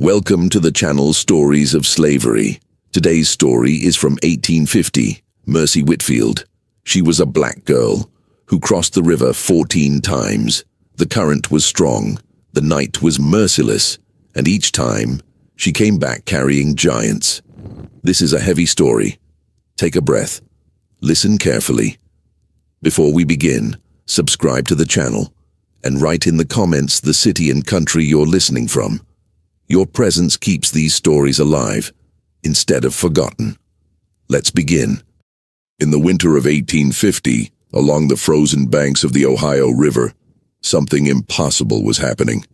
Welcome to the channel Stories of Slavery. Today's story is from 1850, Mercy Whitfield. She was a black girl who crossed the river 14 times. The current was strong, the night was merciless, and each time she came back carrying giants. This is a heavy story. Take a breath. Listen carefully. Before we begin, subscribe to the channel and write in the comments the city and country you're listening from. Your presence keeps these stories alive, instead of forgotten. Let's begin. In the winter of 1850, along the frozen banks of the Ohio River, something impossible was happening.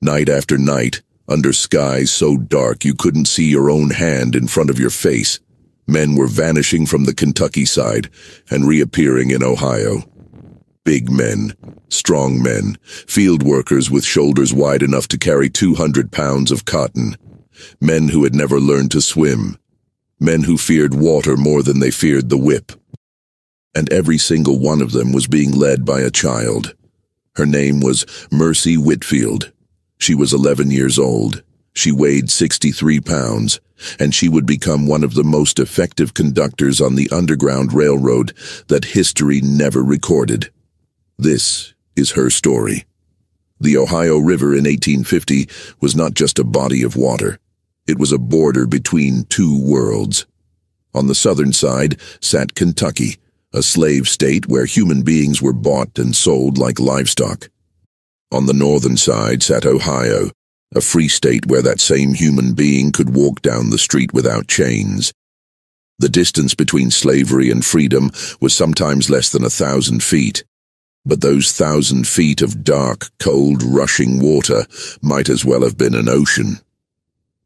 Night after night, under skies so dark you couldn't see your own hand in front of your face, men were vanishing from the Kentucky side and reappearing in Ohio. Big men, strong men, field workers with shoulders wide enough to carry 200 pounds of cotton, men who had never learned to swim, men who feared water more than they feared the whip. And every single one of them was being led by a child. Her name was Mercy Whitfield. She was 11 years old. She weighed 63 pounds, and she would become one of the most effective conductors on the Underground Railroad that history never recorded. This is her story. The Ohio River in 1850 was not just a body of water. It was a border between two worlds. On the southern side sat Kentucky, a slave state where human beings were bought and sold like livestock. On the northern side sat Ohio, a free state where that same human being could walk down the street without chains. The distance between slavery and freedom was sometimes less than 1,000 feet. But those 1,000 feet of dark, cold, rushing water might as well have been an ocean.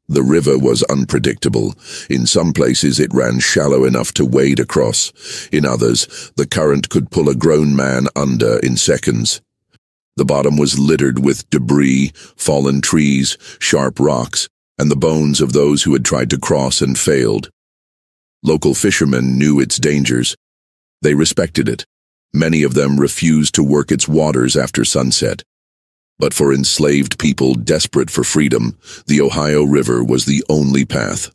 The river was unpredictable. In some places it ran shallow enough to wade across. In others, the current could pull a grown man under in seconds. The bottom was littered with debris, fallen trees, sharp rocks, and the bones of those who had tried to cross and failed. Local fishermen knew its dangers. They respected it. Many of them refused to work its waters after sunset. But for enslaved people desperate for freedom, the Ohio River was the only path.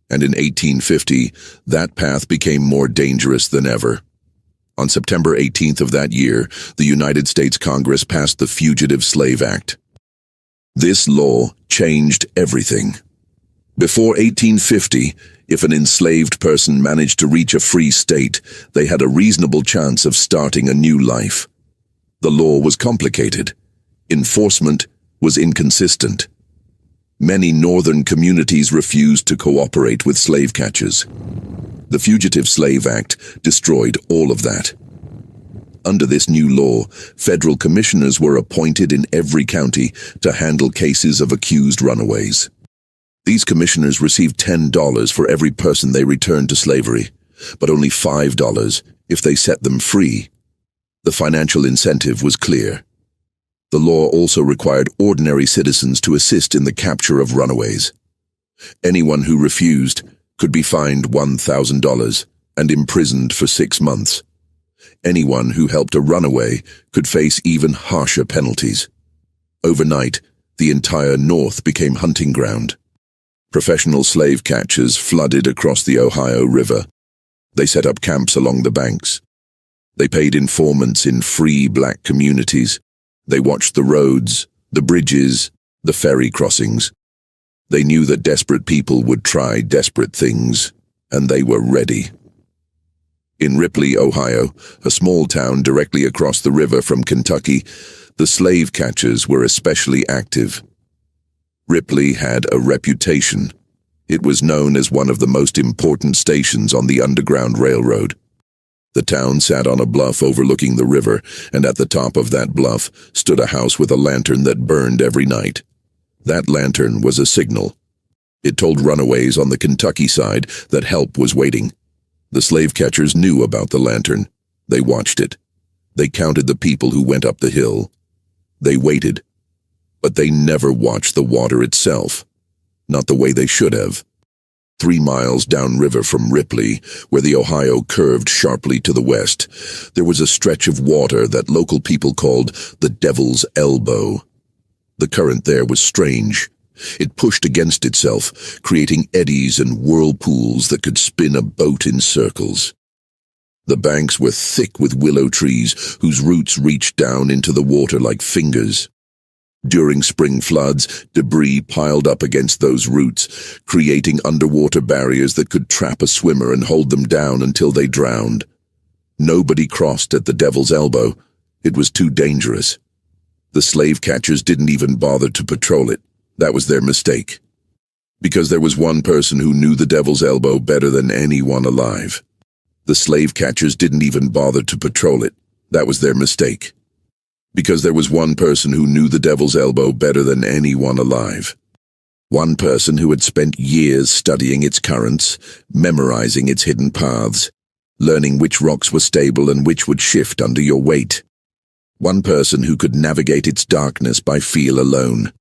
And in 1850, that path became more dangerous than ever. On September 18th of that year, the United States Congress passed the Fugitive Slave Act. This law changed everything. Before 1850, if an enslaved person managed to reach a free state, they had a reasonable chance of starting a new life. The law was complicated. Enforcement was inconsistent. Many northern communities refused to cooperate with slave catchers. The Fugitive Slave Act destroyed all of that. Under this new law, federal commissioners were appointed in every county to handle cases of accused runaways. These commissioners received $10 for every person they returned to slavery, but only $5 if they set them free. The financial incentive was clear. The law also required ordinary citizens to assist in the capture of runaways. Anyone who refused could be fined $1,000 and imprisoned for 6 months. Anyone who helped a runaway could face even harsher penalties. Overnight, the entire North became hunting ground. Professional slave catchers flooded across the Ohio River. They set up camps along the banks. They paid informants in free black communities. They watched the roads, the bridges, the ferry crossings. They knew that desperate people would try desperate things, and they were ready. In Ripley, Ohio, a small town directly across the river from Kentucky, the slave catchers were especially active. Ripley had a reputation. It was known as one of the most important stations on the Underground Railroad. The town sat on a bluff overlooking the river, and at the top of that bluff stood a house with a lantern that burned every night. That lantern was a signal. It told runaways on the Kentucky side that help was waiting. The slave catchers knew about the lantern. They watched it. They counted the people who went up the hill. They waited. But they never watched the water itself, not the way they should have. 3 miles downriver from Ripley, where the Ohio curved sharply to the west, there was a stretch of water that local people called the Devil's Elbow. The current there was strange. It pushed against itself, creating eddies and whirlpools that could spin a boat in circles. The banks were thick with willow trees whose roots reached down into the water like fingers. During spring floods, debris piled up against those roots, creating underwater barriers that could trap a swimmer and hold them down until they drowned. Nobody crossed at the Devil's Elbow. It was too dangerous. The slave catchers didn't even bother to patrol it. That was their mistake. Because there was one person who knew the Devil's Elbow better than anyone alive. The slave catchers didn't even bother to patrol it. That was their mistake. Because there was one person who knew the Devil's Elbow better than anyone alive. One person who had spent years studying its currents, memorizing its hidden paths, learning which rocks were stable and which would shift under your weight. One person who could navigate its darkness by feel alone.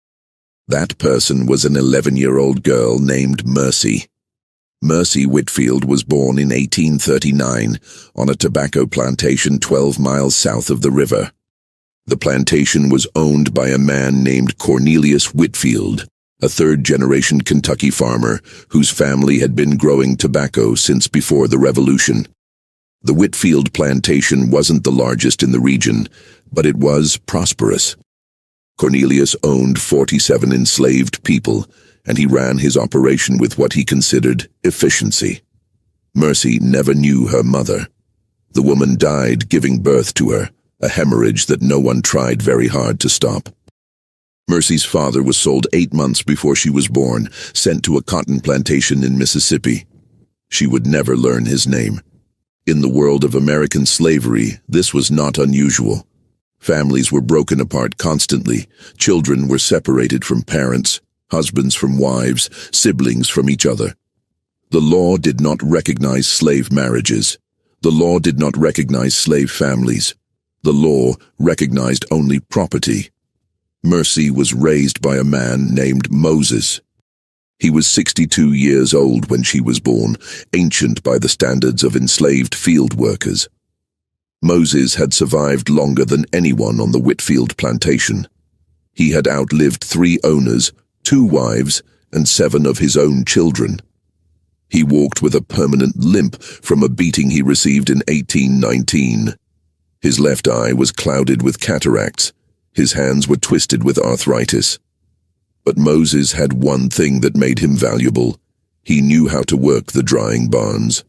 That person was an 11-year-old girl named Mercy. Mercy Whitfield was born in 1839 on a tobacco plantation 12 miles south of the river. The plantation was owned by a man named Cornelius Whitfield, a third-generation Kentucky farmer whose family had been growing tobacco since before the Revolution. The Whitfield plantation wasn't the largest in the region, but it was prosperous. Cornelius owned 47 enslaved people, and he ran his operation with what he considered efficiency. Mercy never knew her mother. The woman died giving birth to her, a hemorrhage that no one tried very hard to stop. Mercy's father was sold 8 months before she was born, sent to a cotton plantation in Mississippi. She would never learn his name. In the world of American slavery, this was not unusual. Families were broken apart constantly. Children were separated from parents, husbands from wives, siblings from each other. The law did not recognize slave marriages. The law did not recognize slave families. The law recognized only property. Mercy was raised by a man named Moses. He was 62 years old when she was born, ancient by the standards of enslaved field workers. Moses had survived longer than anyone on the Whitfield plantation. He had outlived 3 owners, 2 wives, and 7 of his own children. He walked with a permanent limp from a beating he received in 1819. His left eye was clouded with cataracts. His hands were twisted with arthritis. But Moses had one thing that made him valuable. He knew how to work the drying barns.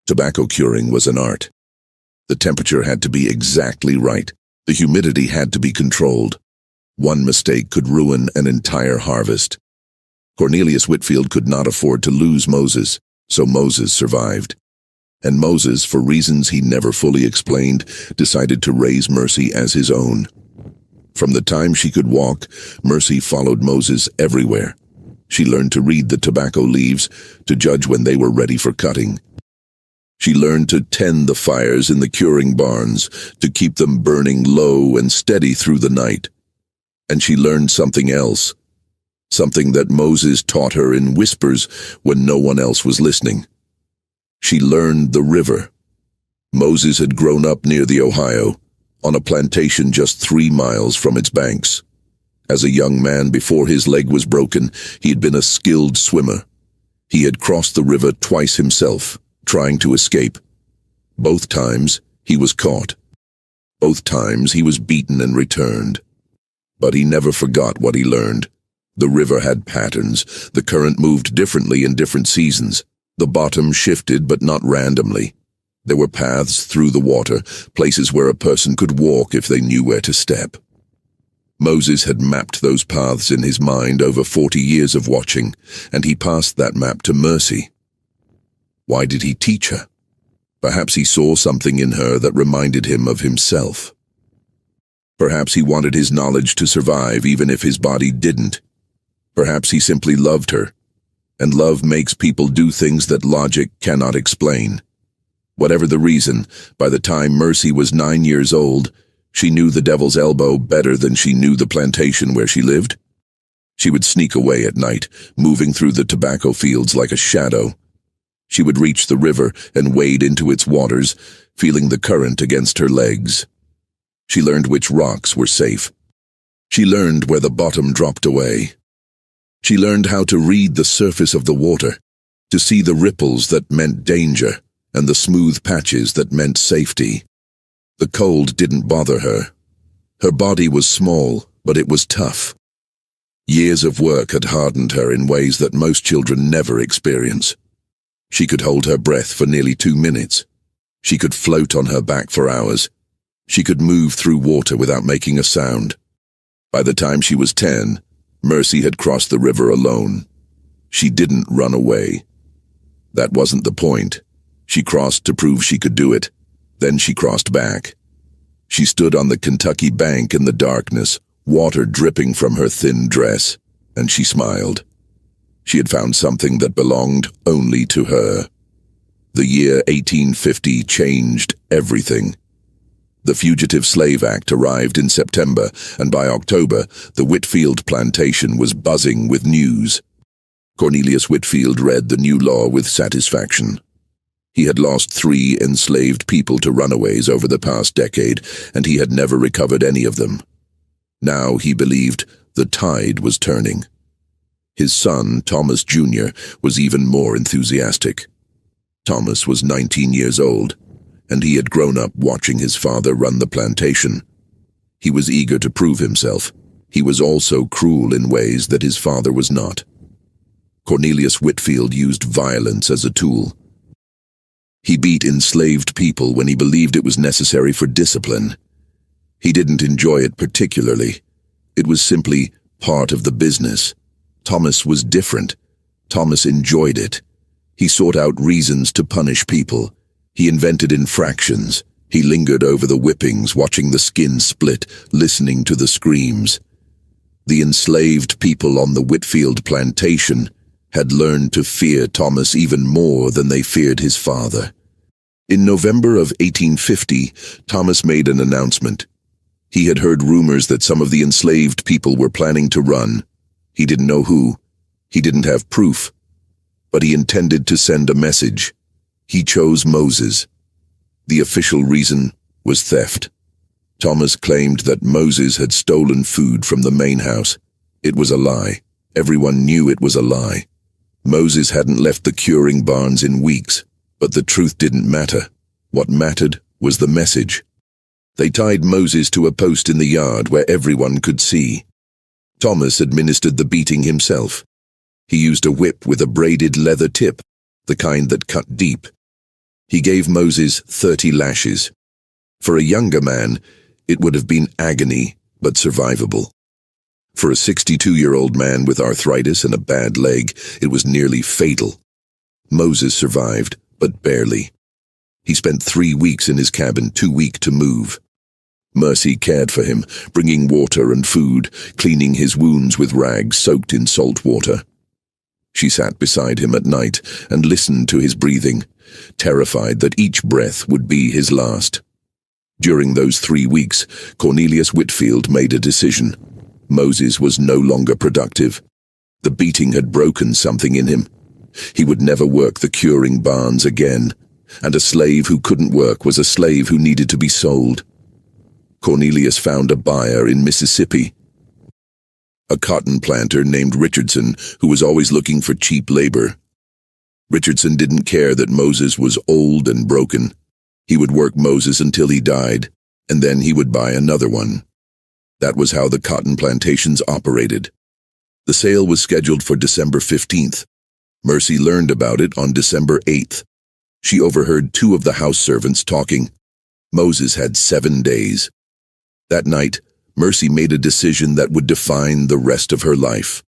Tobacco curing was an art. The temperature had to be exactly right. The humidity had to be controlled. One mistake could ruin an entire harvest. Cornelius Whitfield could not afford to lose Moses, so Moses survived. And Moses, for reasons he never fully explained, decided to raise Mercy as his own. From the time she could walk, Mercy followed Moses everywhere. She learned to read the tobacco leaves, to judge when they were ready for cutting. She learned to tend the fires in the curing barns, to keep them burning low and steady through the night. And she learned something else, something that Moses taught her in whispers when no one else was listening. She learned the river. Moses had grown up near the Ohio, on a plantation just 3 miles from its banks. As a young man before his leg was broken, he had been a skilled swimmer. He had crossed the river twice himself, trying to escape. Both times, he was caught. Both times, he was beaten and returned. But he never forgot what he learned. The river had patterns. The current moved differently in different seasons. The bottom shifted, but not randomly. There were paths through the water, places where a person could walk if they knew where to step. Moses had mapped those paths in his mind over 40 years of watching, and he passed that map to Mercy. Why did he teach her? Perhaps he saw something in her that reminded him of himself. Perhaps he wanted his knowledge to survive even if his body didn't. Perhaps he simply loved her. And love makes people do things that logic cannot explain. Whatever the reason, by the time Mercy was 9 years old, she knew the Devil's Elbow better than she knew the plantation where she lived. She would sneak away at night, moving through the tobacco fields like a shadow. She would reach the river and wade into its waters, feeling the current against her legs. She learned which rocks were safe. She learned where the bottom dropped away. She learned how to read the surface of the water, to see the ripples that meant danger and the smooth patches that meant safety. The cold didn't bother her. Her body was small, but it was tough. Years of work had hardened her in ways that most children never experience. She could hold her breath for nearly 2 minutes. She could float on her back for hours. She could move through water without making a sound. By the time she was 10, Mercy had crossed the river alone. She didn't run away. That wasn't the point. She crossed to prove she could do it. Then she crossed back. She stood on the Kentucky bank in the darkness, water dripping from her thin dress, and she smiled. She had found something that belonged only to her. The year 1850 changed everything. The Fugitive Slave Act arrived in September, and by October, the Whitfield plantation was buzzing with news. Cornelius Whitfield read the new law with satisfaction. He had lost 3 enslaved people to runaways over the past decade, and he had never recovered any of them. Now he believed the tide was turning. His son, Thomas Jr., was even more enthusiastic. Thomas was 19 years old, and he had grown up watching his father run the plantation. He was eager to prove himself. He was also cruel in ways that his father was not. Cornelius Whitfield used violence as a tool. He beat enslaved people when he believed it was necessary for discipline. He didn't enjoy it particularly. It was simply part of the business. Thomas was different. Thomas enjoyed it. He sought out reasons to punish people. He invented infractions. He lingered over the whippings, watching the skin split, listening to the screams. The enslaved people on the Whitfield plantation had learned to fear Thomas even more than they feared his father. In November of 1850, Thomas made an announcement. He had heard rumors that some of the enslaved people were planning to run. He didn't know who. He didn't have proof. But he intended to send a message. He chose Moses. The official reason was theft. Thomas claimed that Moses had stolen food from the main house. It was a lie. Everyone knew it was a lie. Moses hadn't left the curing barns in weeks, but the truth didn't matter. What mattered was the message. They tied Moses to a post in the yard where everyone could see. Thomas administered the beating himself. He used a whip with a braided leather tip, the kind that cut deep. He gave Moses 30 lashes. For a younger man, it would have been agony, but survivable. For a 62-year-old man with arthritis and a bad leg, it was nearly fatal. Moses survived, but barely. He spent 3 weeks in his cabin, too weak to move. Mercy cared for him, bringing water and food, cleaning his wounds with rags soaked in salt water. She sat beside him at night and listened to his breathing, terrified that each breath would be his last. During those 3 weeks, Cornelius Whitfield made a decision. Moses was no longer productive. The beating had broken something in him. He would never work the curing barns again, and a slave who couldn't work was a slave who needed to be sold. Cornelius found a buyer in Mississippi, a cotton planter named Richardson who was always looking for cheap labor. Richardson didn't care that Moses was old and broken. He would work Moses until he died, and then he would buy another one. That was how the cotton plantations operated. The sale was scheduled for December 15th. Mercy learned about it on December 8th. She overheard 2 of the house servants talking. Moses had 7 days. That night, Mercy made a decision that would define the rest of her life.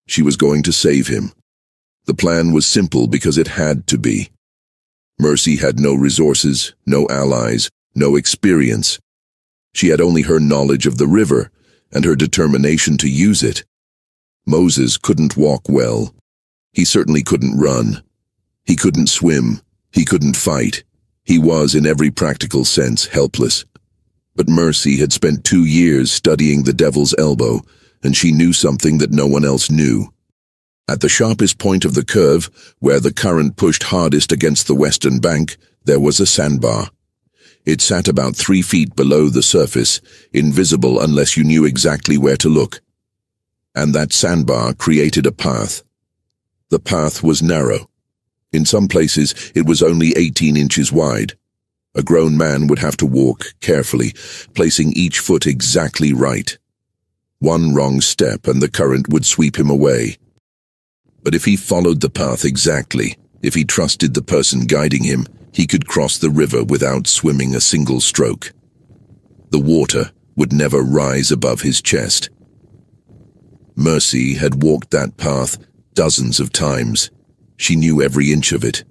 She was going to save him. The plan was simple because it had to be. Mercy had no resources, no allies, no experience. She had only her knowledge of the river and her determination to use it. Moses couldn't walk well. He certainly couldn't run. He couldn't swim. He couldn't fight. He was, in every practical sense, helpless. But Mercy had spent 2 years studying the devil's elbow, and she knew something that no one else knew. At the sharpest point of the curve, where the current pushed hardest against the western bank, there was a sandbar. It sat about 3 feet below the surface, invisible unless you knew exactly where to look. and that sandbar created a path. The path was narrow. In some places, it was only 18 inches wide. A grown man would have to walk carefully, placing each foot exactly right. One wrong step and the current would sweep him away. But if he followed the path exactly, if he trusted the person guiding him, he could cross the river without swimming a single stroke. The water would never rise above his chest. Mercy had walked that path dozens of times. She knew every inch of it.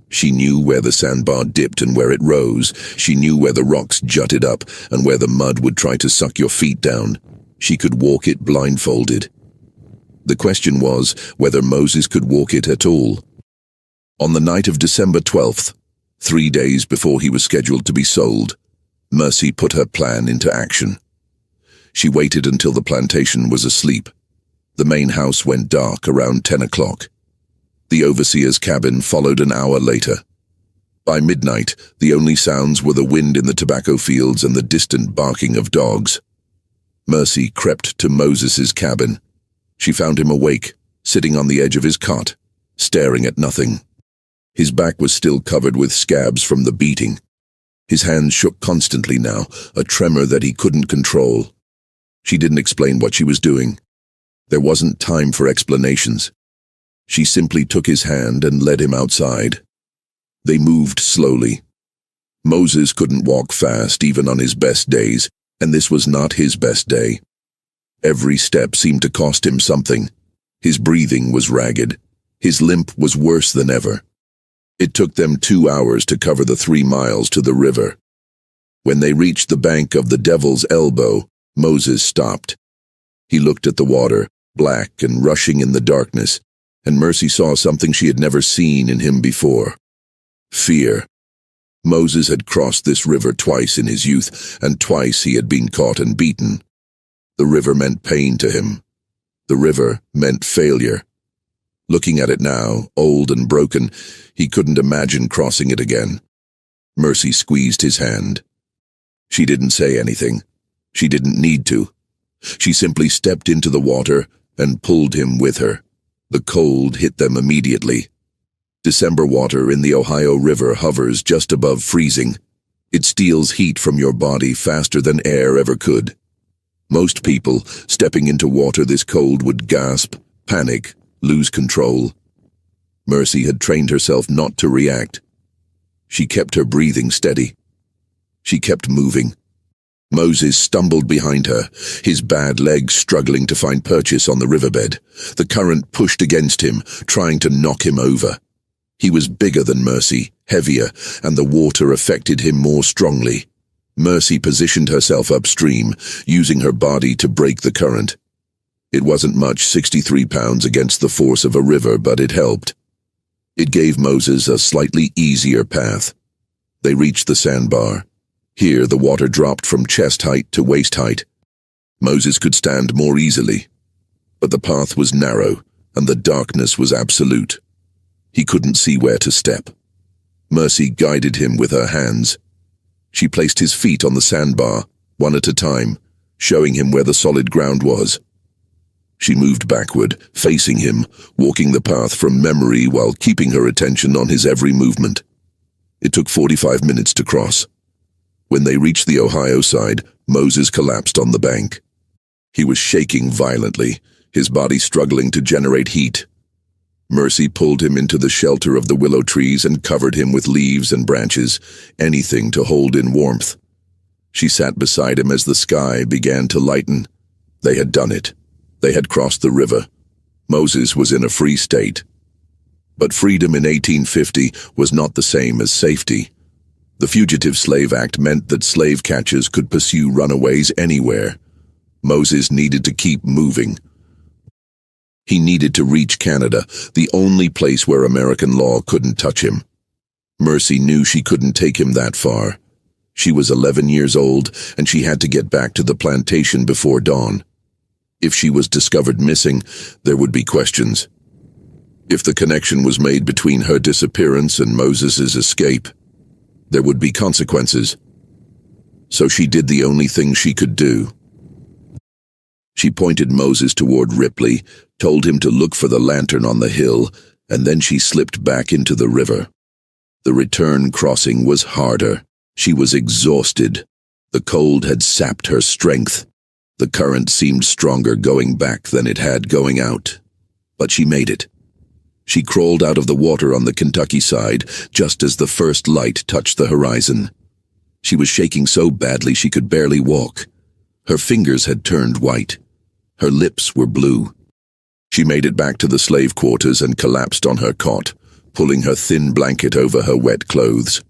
She knew where the sandbar dipped and where it rose. She knew where the rocks jutted up and where the mud would try to suck your feet down. She could walk it blindfolded. The question was whether Moses could walk it at all. On the night of December 12th, 3 days before he was scheduled to be sold, Mercy put her plan into action. She waited until the plantation was asleep. The main house went dark around 10 o'clock. The overseer's cabin followed an hour later. By midnight, the only sounds were the wind in the tobacco fields and the distant barking of dogs. Mercy crept to Moses's cabin. She found him awake, sitting on the edge of his cot, staring at nothing. His back was still covered with scabs from the beating. His hands shook constantly now, a tremor that he couldn't control. She didn't explain what she was doing. There wasn't time for explanations. She simply took his hand and led him outside. They moved slowly. Moses couldn't walk fast even on his best days, and this was not his best day. Every step seemed to cost him something. His breathing was ragged. His limp was worse than ever. It took them 2 hours to cover the 3 miles to the river. When they reached the bank of the Devil's Elbow, Moses stopped. He looked at the water, black and rushing in the darkness, and Mercy saw something she had never seen in him before. Fear. Moses had crossed this river twice in his youth, and twice he had been caught and beaten. The river meant pain to him. The river meant failure. Looking at it now, old and broken, he couldn't imagine crossing it again. Mercy squeezed his hand. She didn't say anything. She didn't need to. She simply stepped into the water and pulled him with her. The cold hit them immediately. December water in the Ohio River hovers just above freezing. It steals heat from your body faster than air ever could. Most people, stepping into water this cold, would gasp, panic, lose control. Mercy had trained herself not to react. She kept her breathing steady. She kept moving. Moses stumbled behind her, his bad legs struggling to find purchase on the riverbed. The current pushed against him, trying to knock him over. He was bigger than Mercy, heavier, and the water affected him more strongly. Mercy positioned herself upstream, using her body to break the current. It wasn't much, 63 pounds against the force of a river, but it helped. It gave Moses a slightly easier path. They reached the sandbar. Here, the water dropped from chest height to waist height. Moses could stand more easily. But the path was narrow, and the darkness was absolute. He couldn't see where to step. Mercy guided him with her hands. She placed his feet on the sandbar, one at a time, showing him where the solid ground was. She moved backward, facing him, walking the path from memory while keeping her attention on his every movement. It took 45 minutes to cross. When they reached the Ohio side, Moses collapsed on the bank. He was shaking violently, his body struggling to generate heat. Mercy pulled him into the shelter of the willow trees and covered him with leaves and branches, anything to hold in warmth. She sat beside him as the sky began to lighten. They had done it. They had crossed the river. Moses was in a free state. But freedom in 1850 was not the same as safety. The Fugitive Slave Act meant that slave catchers could pursue runaways anywhere. Moses needed to keep moving. He needed to reach Canada, the only place where American law couldn't touch him. Mercy knew she couldn't take him that far. She was 11 years old, and she had to get back to the plantation before dawn. If she was discovered missing, there would be questions. If the connection was made between her disappearance and Moses's escape, there would be consequences. So she did the only thing she could do. She pointed Moses toward Ripley, told him to look for the lantern on the hill, and then she slipped back into the river. The return crossing was harder. She was exhausted. The cold had sapped her strength. The current seemed stronger going back than it had going out. But she made it. She crawled out of the water on the Kentucky side just as the first light touched the horizon. She was shaking so badly she could barely walk. Her fingers had turned white. Her lips were blue. She made it back to the slave quarters and collapsed on her cot, pulling her thin blanket over her wet clothes.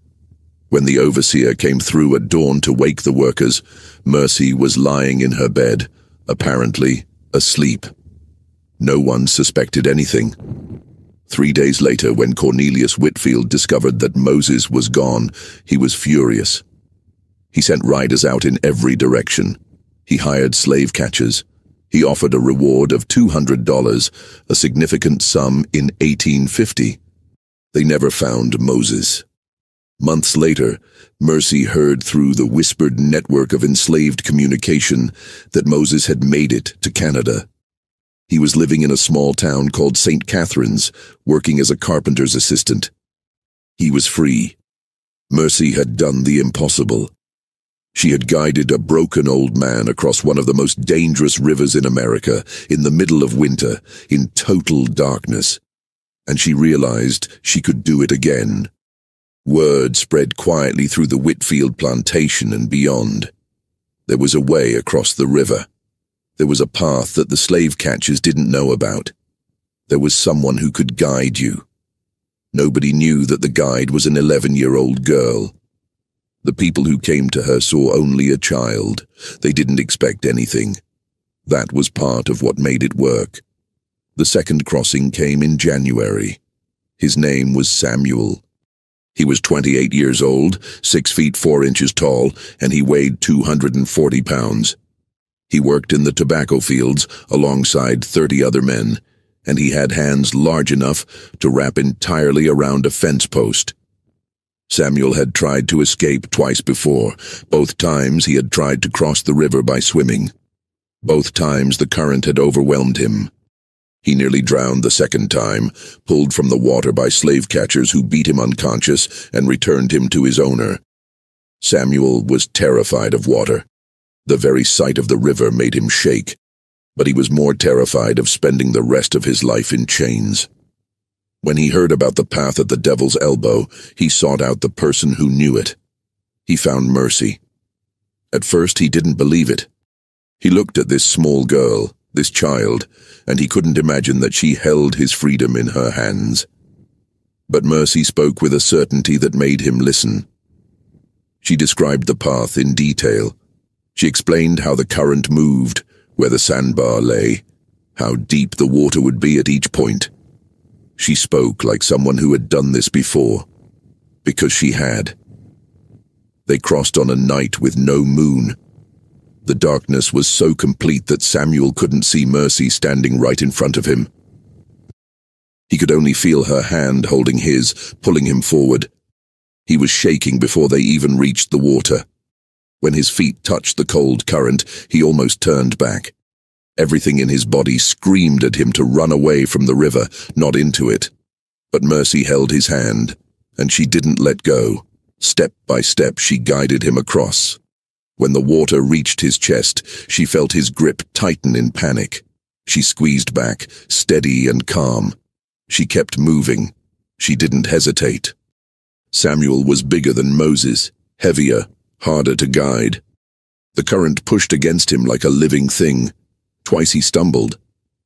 When the overseer came through at dawn to wake the workers, Mercy was lying in her bed, apparently asleep. No one suspected anything. 3 days later, when Cornelius Whitfield discovered that Moses was gone, he was furious. He sent riders out in every direction. He hired slave catchers. He offered a reward of $200, a significant sum in 1850. They never found Moses. Months later, Mercy heard through the whispered network of enslaved communication that Moses had made it to Canada. He was living in a small town called St. Catharines, working as a carpenter's assistant. He was free. Mercy had done the impossible. She had guided a broken old man across one of the most dangerous rivers in America, in the middle of winter, in total darkness. And she realized she could do it again. Word spread quietly through the Whitfield plantation and beyond. There was a way across the river. There was a path that the slave catchers didn't know about. There was someone who could guide you. Nobody knew that the guide was an 11-year-old girl. The people who came to her saw only a child. They didn't expect anything. That was part of what made it work. The second crossing came in January. His name was Samuel. He was 28 years old, 6 feet 4 inches tall, and he weighed 240 pounds. He worked in the tobacco fields alongside 30 other men, and he had hands large enough to wrap entirely around a fence post. Samuel had tried to escape twice before. Both times he had tried to cross the river by swimming. Both times the current had overwhelmed him. He nearly drowned the second time, pulled from the water by slave catchers who beat him unconscious and returned him to his owner. Samuel was terrified of water. The very sight of the river made him shake, but he was more terrified of spending the rest of his life in chains. When he heard about the path at the Devil's Elbow, he sought out the person who knew it. He found Mercy. At first he didn't believe it. He looked at this small girl, this child, and he couldn't imagine that she held his freedom in her hands. But Mercy spoke with a certainty that made him listen. She described the path in detail. She explained how the current moved, where the sandbar lay, how deep the water would be at each point. She spoke like someone who had done this before, because she had. They crossed on a night with no moon. The darkness was so complete that Samuel couldn't see Mercy standing right in front of him. He could only feel her hand holding his, pulling him forward. He was shaking before they even reached the water. When his feet touched the cold current, he almost turned back. Everything in his body screamed at him to run away from the river, not into it. But Mercy held his hand, and she didn't let go. Step by step, she guided him across. When the water reached his chest, she felt his grip tighten in panic. She squeezed back, steady and calm. She kept moving. She didn't hesitate. Samuel was bigger than Moses, heavier, harder to guide. The current pushed against him like a living thing. Twice he stumbled.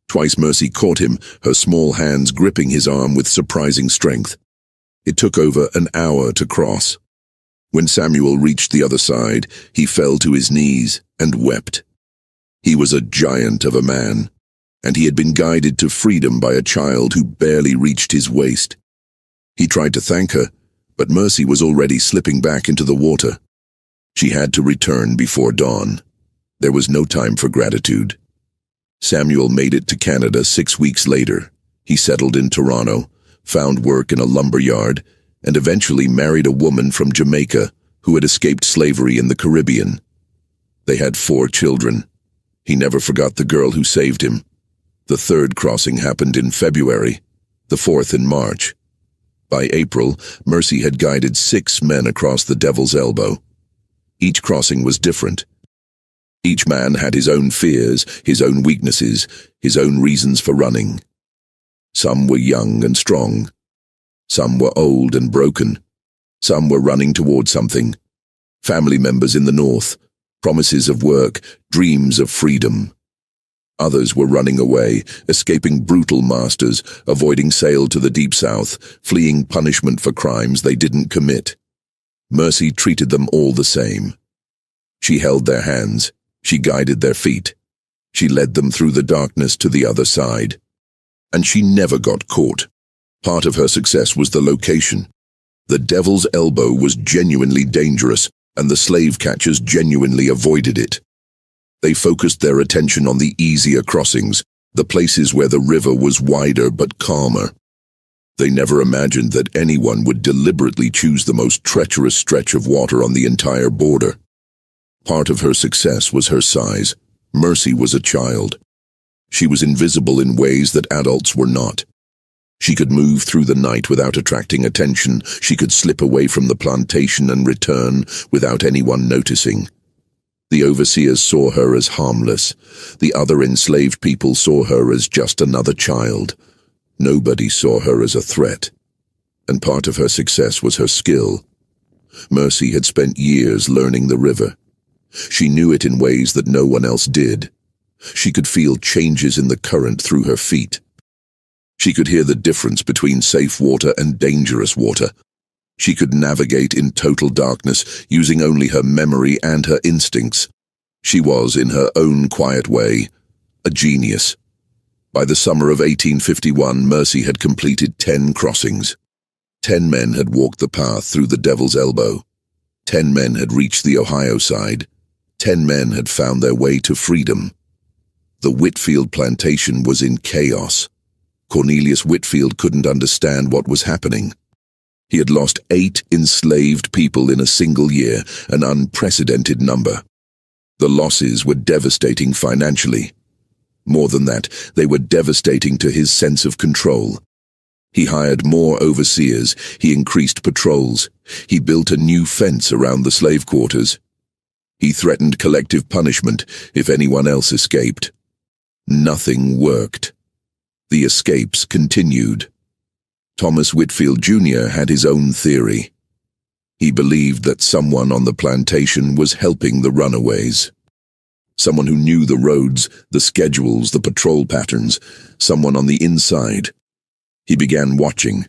Twice Mercy caught him, her small hands gripping his arm with surprising strength. It took over an hour to cross. When Samuel reached the other side, he fell to his knees and wept. He was a giant of a man, and he had been guided to freedom by a child who barely reached his waist. He tried to thank her, but Mercy was already slipping back into the water. She had to return before dawn. There was no time for gratitude. Samuel made it to Canada 6 weeks later. He settled in Toronto, found work in a lumber yard, and eventually married a woman from Jamaica who had escaped slavery in the Caribbean. They had 4 children. He never forgot the girl who saved him. The third crossing happened in February, the fourth in March. By April, Mercy had guided 6 men across the Devil's Elbow. Each crossing was different. Each man had his own fears, his own weaknesses, his own reasons for running. Some were young and strong. Some were old and broken. Some were running toward something. Family members in the north, promises of work, dreams of freedom. Others were running away, escaping brutal masters, avoiding sail to the deep south, fleeing punishment for crimes they didn't commit. Mercy treated them all the same. She held their hands. She guided their feet. She led them through the darkness to the other side. And she never got caught. Part of her success was the location. The Devil's Elbow was genuinely dangerous, and the slave catchers genuinely avoided it. They focused their attention on the easier crossings, the places where the river was wider but calmer. They never imagined that anyone would deliberately choose the most treacherous stretch of water on the entire border. Part of her success was her size. Mercy was a child. She was invisible in ways that adults were not. She could move through the night without attracting attention. She could slip away from the plantation and return without anyone noticing. The overseers saw her as harmless. The other enslaved people saw her as just another child. Nobody saw her as a threat. And part of her success was her skill. Mercy had spent years learning the river. She knew it in ways that no one else did. She could feel changes in the current through her feet. She could hear the difference between safe water and dangerous water. She could navigate in total darkness, using only her memory and her instincts. She was, in her own quiet way, a genius. By the summer of 1851, Mercy had completed 10 crossings. 10 men had walked the path through the Devil's Elbow. 10 men had reached the Ohio side. 10 men had found their way to freedom. The Whitfield plantation was in chaos. Cornelius Whitfield couldn't understand what was happening. He had lost 8 enslaved people in a single year, an unprecedented number. The losses were devastating financially. More than that, they were devastating to his sense of control. He hired more overseers. He increased patrols. He built a new fence around the slave quarters. He threatened collective punishment if anyone else escaped. Nothing worked. The escapes continued. Thomas Whitfield Jr. had his own theory. He believed that someone on the plantation was helping the runaways. Someone who knew the roads, the schedules, the patrol patterns, someone on the inside. He began watching.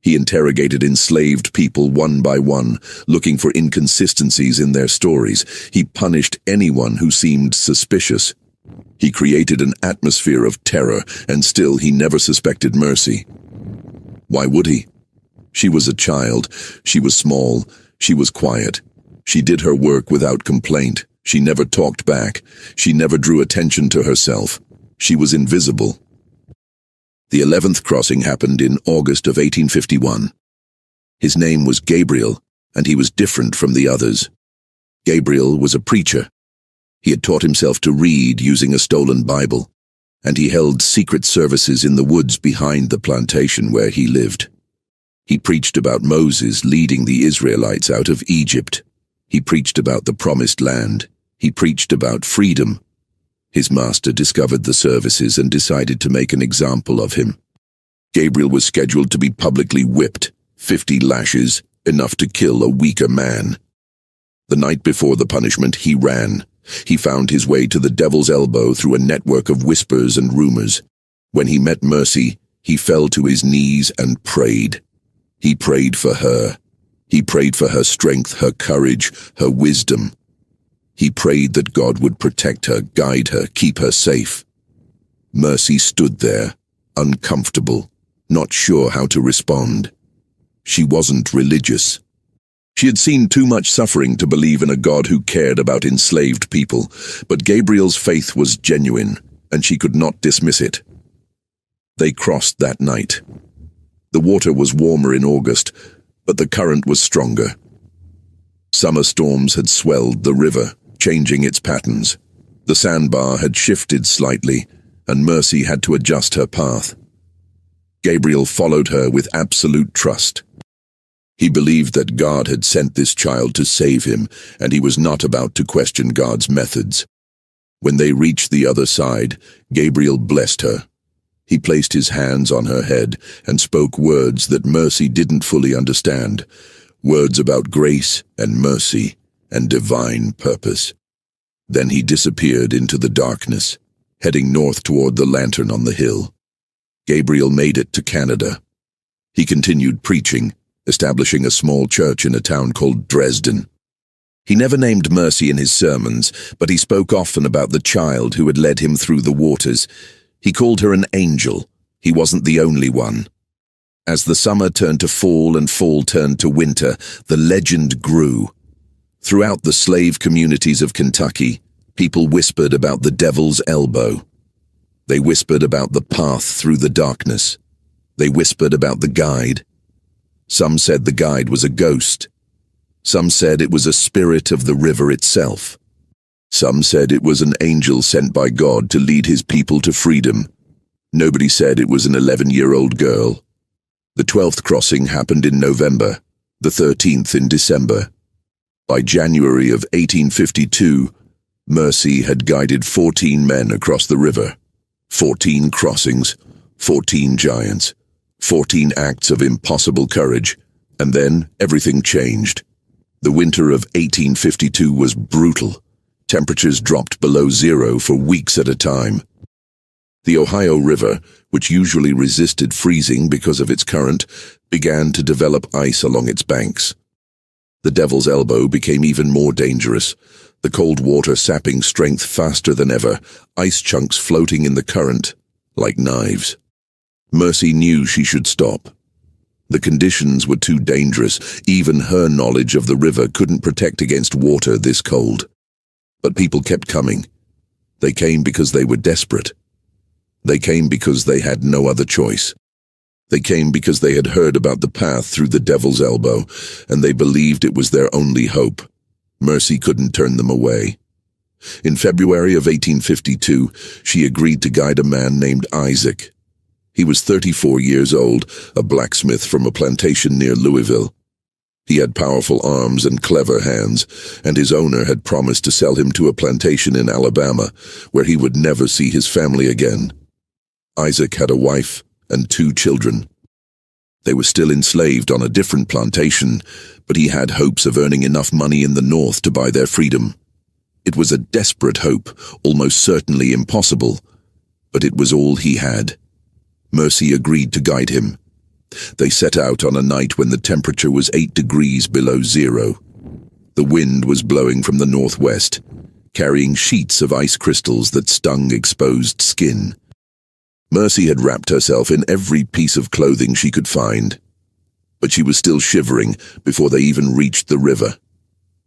He interrogated enslaved people one by one, looking for inconsistencies in their stories. He punished anyone who seemed suspicious. He created an atmosphere of terror, and still he never suspected Mercy. Why would he? She was a child. She was small. She was quiet. She did her work without complaint. She never talked back. She never drew attention to herself. She was invisible. The 11th crossing happened in August of 1851. His name was Gabriel, and he was different from the others. Gabriel was a preacher. He had taught himself to read using a stolen Bible, and he held secret services in the woods behind the plantation where he lived. He preached about Moses leading the Israelites out of Egypt. He preached about the promised land. He preached about freedom. His master discovered the services and decided to make an example of him. Gabriel was scheduled to be publicly whipped, 50 lashes, enough to kill a weaker man. The night before the punishment, he ran. He found his way to the Devil's Elbow through a network of whispers and rumors. When he met Mercy, he fell to his knees and prayed. He prayed for her. He prayed for her strength, her courage, her wisdom. He prayed that God would protect her, guide her, keep her safe. Mercy stood there, uncomfortable, not sure how to respond. She wasn't religious. She had seen too much suffering to believe in a God who cared about enslaved people, but Gabriel's faith was genuine, and she could not dismiss it. They crossed that night. The water was warmer in August, but the current was stronger. Summer storms had swelled the river, changing its patterns. The sandbar had shifted slightly, and Mercy had to adjust her path. Gabriel followed her with absolute trust. He believed that God had sent this child to save him, and he was not about to question God's methods. When they reached the other side, Gabriel blessed her. He placed his hands on her head and spoke words that Mercy didn't fully understand, words about grace and mercy and divine purpose. Then he disappeared into the darkness, heading north toward the lantern on the hill. Gabriel made it to Canada. He continued preaching, establishing a small church in a town called Dresden. He never named Mercy in his sermons, but he spoke often about the child who had led him through the waters. He called her an angel. He wasn't the only one. As the summer turned to fall and fall turned to winter, the legend grew. Throughout the slave communities of Kentucky, people whispered about the devil's elbow. They whispered about the path through the darkness. They whispered about the guide. Some said the guide was a ghost. Some said it was a spirit of the river itself. Some said it was an angel sent by God to lead his people to freedom. Nobody said it was an 11-year-old girl. The 12th crossing happened in November, the 13th in December. By January of 1852, Mercy had guided 14 men across the river. 14 crossings, 14 giants, 14 acts of impossible courage, and then everything changed. The winter of 1852 was brutal. Temperatures dropped below zero for weeks at a time. The Ohio River, which usually resisted freezing because of its current, began to develop ice along its banks. The Devil's Elbow became even more dangerous, the cold water sapping strength faster than ever, ice chunks floating in the current like knives. Mercy knew she should stop. The conditions were too dangerous. Even her knowledge of the river couldn't protect against water this cold. But people kept coming. They came because they were desperate. They came because they had no other choice. They came because they had heard about the path through the Devil's Elbow, and they believed it was their only hope. Mercy couldn't turn them away. In February of 1852, she agreed to guide a man named Isaac. He was 34 years old, a blacksmith from a plantation near Louisville. He had powerful arms and clever hands, and his owner had promised to sell him to a plantation in Alabama, where he would never see his family again. Isaac had a wife and 2 children. They were still enslaved on a different plantation, but he had hopes of earning enough money in the north to buy their freedom. It was a desperate hope, almost certainly impossible, but it was all he had. Mercy agreed to guide him. They set out on a night when the temperature was 8 degrees below zero. The wind was blowing from the northwest, carrying sheets of ice crystals that stung exposed skin. Mercy had wrapped herself in every piece of clothing she could find, but she was still shivering before they even reached the river.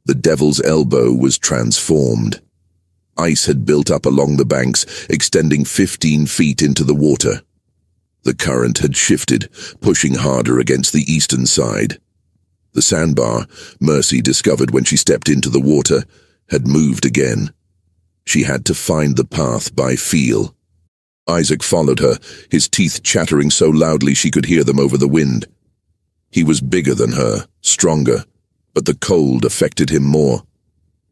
The Devil's Elbow was transformed. Ice had built up along the banks, extending 15 feet into the water. The current had shifted, pushing harder against the eastern side. The sandbar, Mercy discovered when she stepped into the water, had moved again. She had to find the path by feel. Isaac followed her, his teeth chattering so loudly she could hear them over the wind. He was bigger than her, stronger, but the cold affected him more.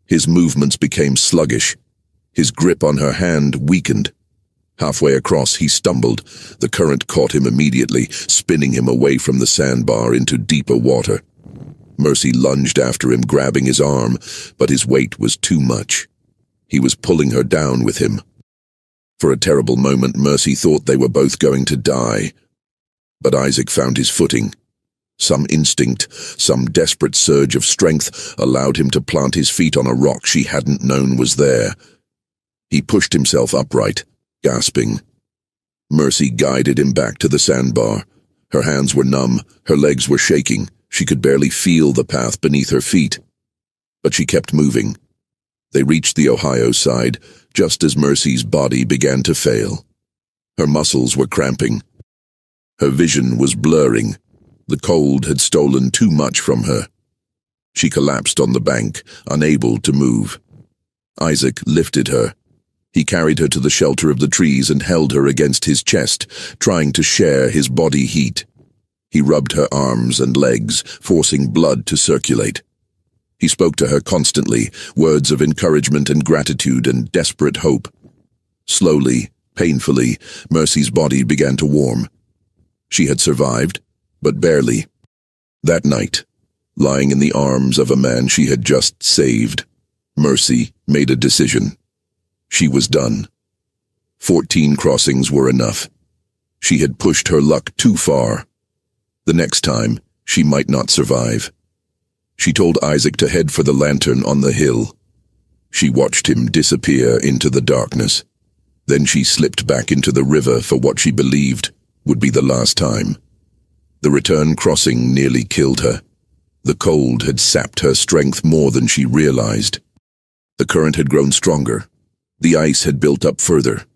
His movements became sluggish. His grip on her hand weakened. Halfway across, he stumbled. The current caught him immediately, spinning him away from the sandbar into deeper water. Mercy lunged after him, grabbing his arm, but his weight was too much. He was pulling her down with him. For a terrible moment, Mercy thought they were both going to die. But Isaac found his footing. Some instinct, some desperate surge of strength allowed him to plant his feet on a rock she hadn't known was there. He pushed himself upright, gasping. Mercy guided him back to the sandbar. Her hands were numb, her legs were shaking. She could barely feel the path beneath her feet. But she kept moving. They reached the Ohio side, just as Mercy's body began to fail. Her muscles were cramping. Her vision was blurring. The cold had stolen too much from her. She collapsed on the bank, unable to move. Isaac lifted her, He carried her to the shelter of the trees and held her against his chest, trying to share his body heat. He rubbed her arms and legs, forcing blood to circulate. He spoke to her constantly, words of encouragement and gratitude and desperate hope. Slowly, painfully, Mercy's body began to warm. She had survived, but barely. That night, lying in the arms of a man she had just saved, Mercy made a decision. She was done. 14 crossings were enough. She had pushed her luck too far. The next time, she might not survive. She told Isaac to head for the lantern on the hill. She watched him disappear into the darkness. Then she slipped back into the river for what she believed would be the last time. The return crossing nearly killed her. The cold had sapped her strength more than she realized. The current had grown stronger. The ice had built up further.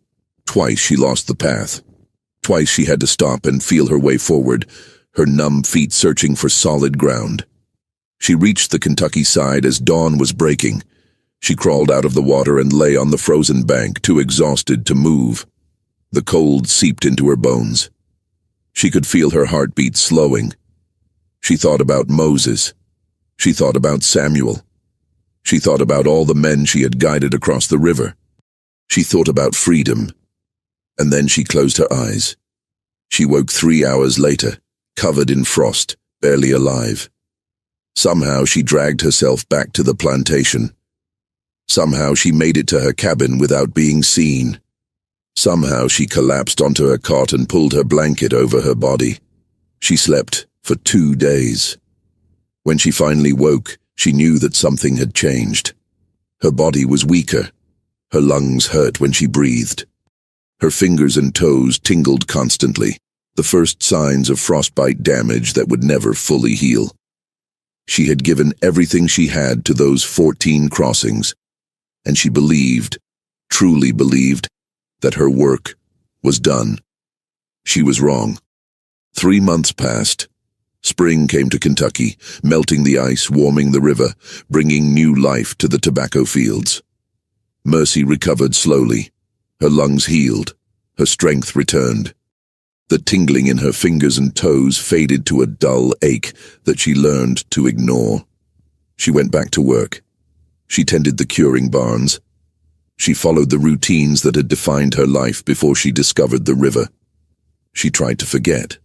Twice she lost the path. Twice she had to stop and feel her way forward, her numb feet searching for solid ground. She reached the Kentucky side as dawn was breaking. She crawled out of the water and lay on the frozen bank, too exhausted to move. The cold seeped into her bones. She could feel her heartbeat slowing. She thought about Moses. She thought about Samuel. She thought about all the men she had guided across the river. She thought about freedom. And then she closed her eyes. She woke 3 hours later, covered in frost, barely alive. Somehow she dragged herself back to the plantation. Somehow she made it to her cabin without being seen. Somehow she collapsed onto her cot and pulled her blanket over her body. She slept for 2 days. When she finally woke, she knew that something had changed. Her body was weaker. Her lungs hurt when she breathed. Her fingers and toes tingled constantly, the first signs of frostbite damage that would never fully heal. She had given everything she had to those 14 crossings, and she believed, truly believed, that her work was done. She was wrong. 3 months passed. Spring came to Kentucky, melting the ice, warming the river, bringing new life to the tobacco fields. Mercy recovered slowly. Her lungs healed. Her strength returned. The tingling in her fingers and toes faded to a dull ache that she learned to ignore. She went back to work. She tended the curing barns. She followed the routines that had defined her life before she discovered the river. She tried to forget,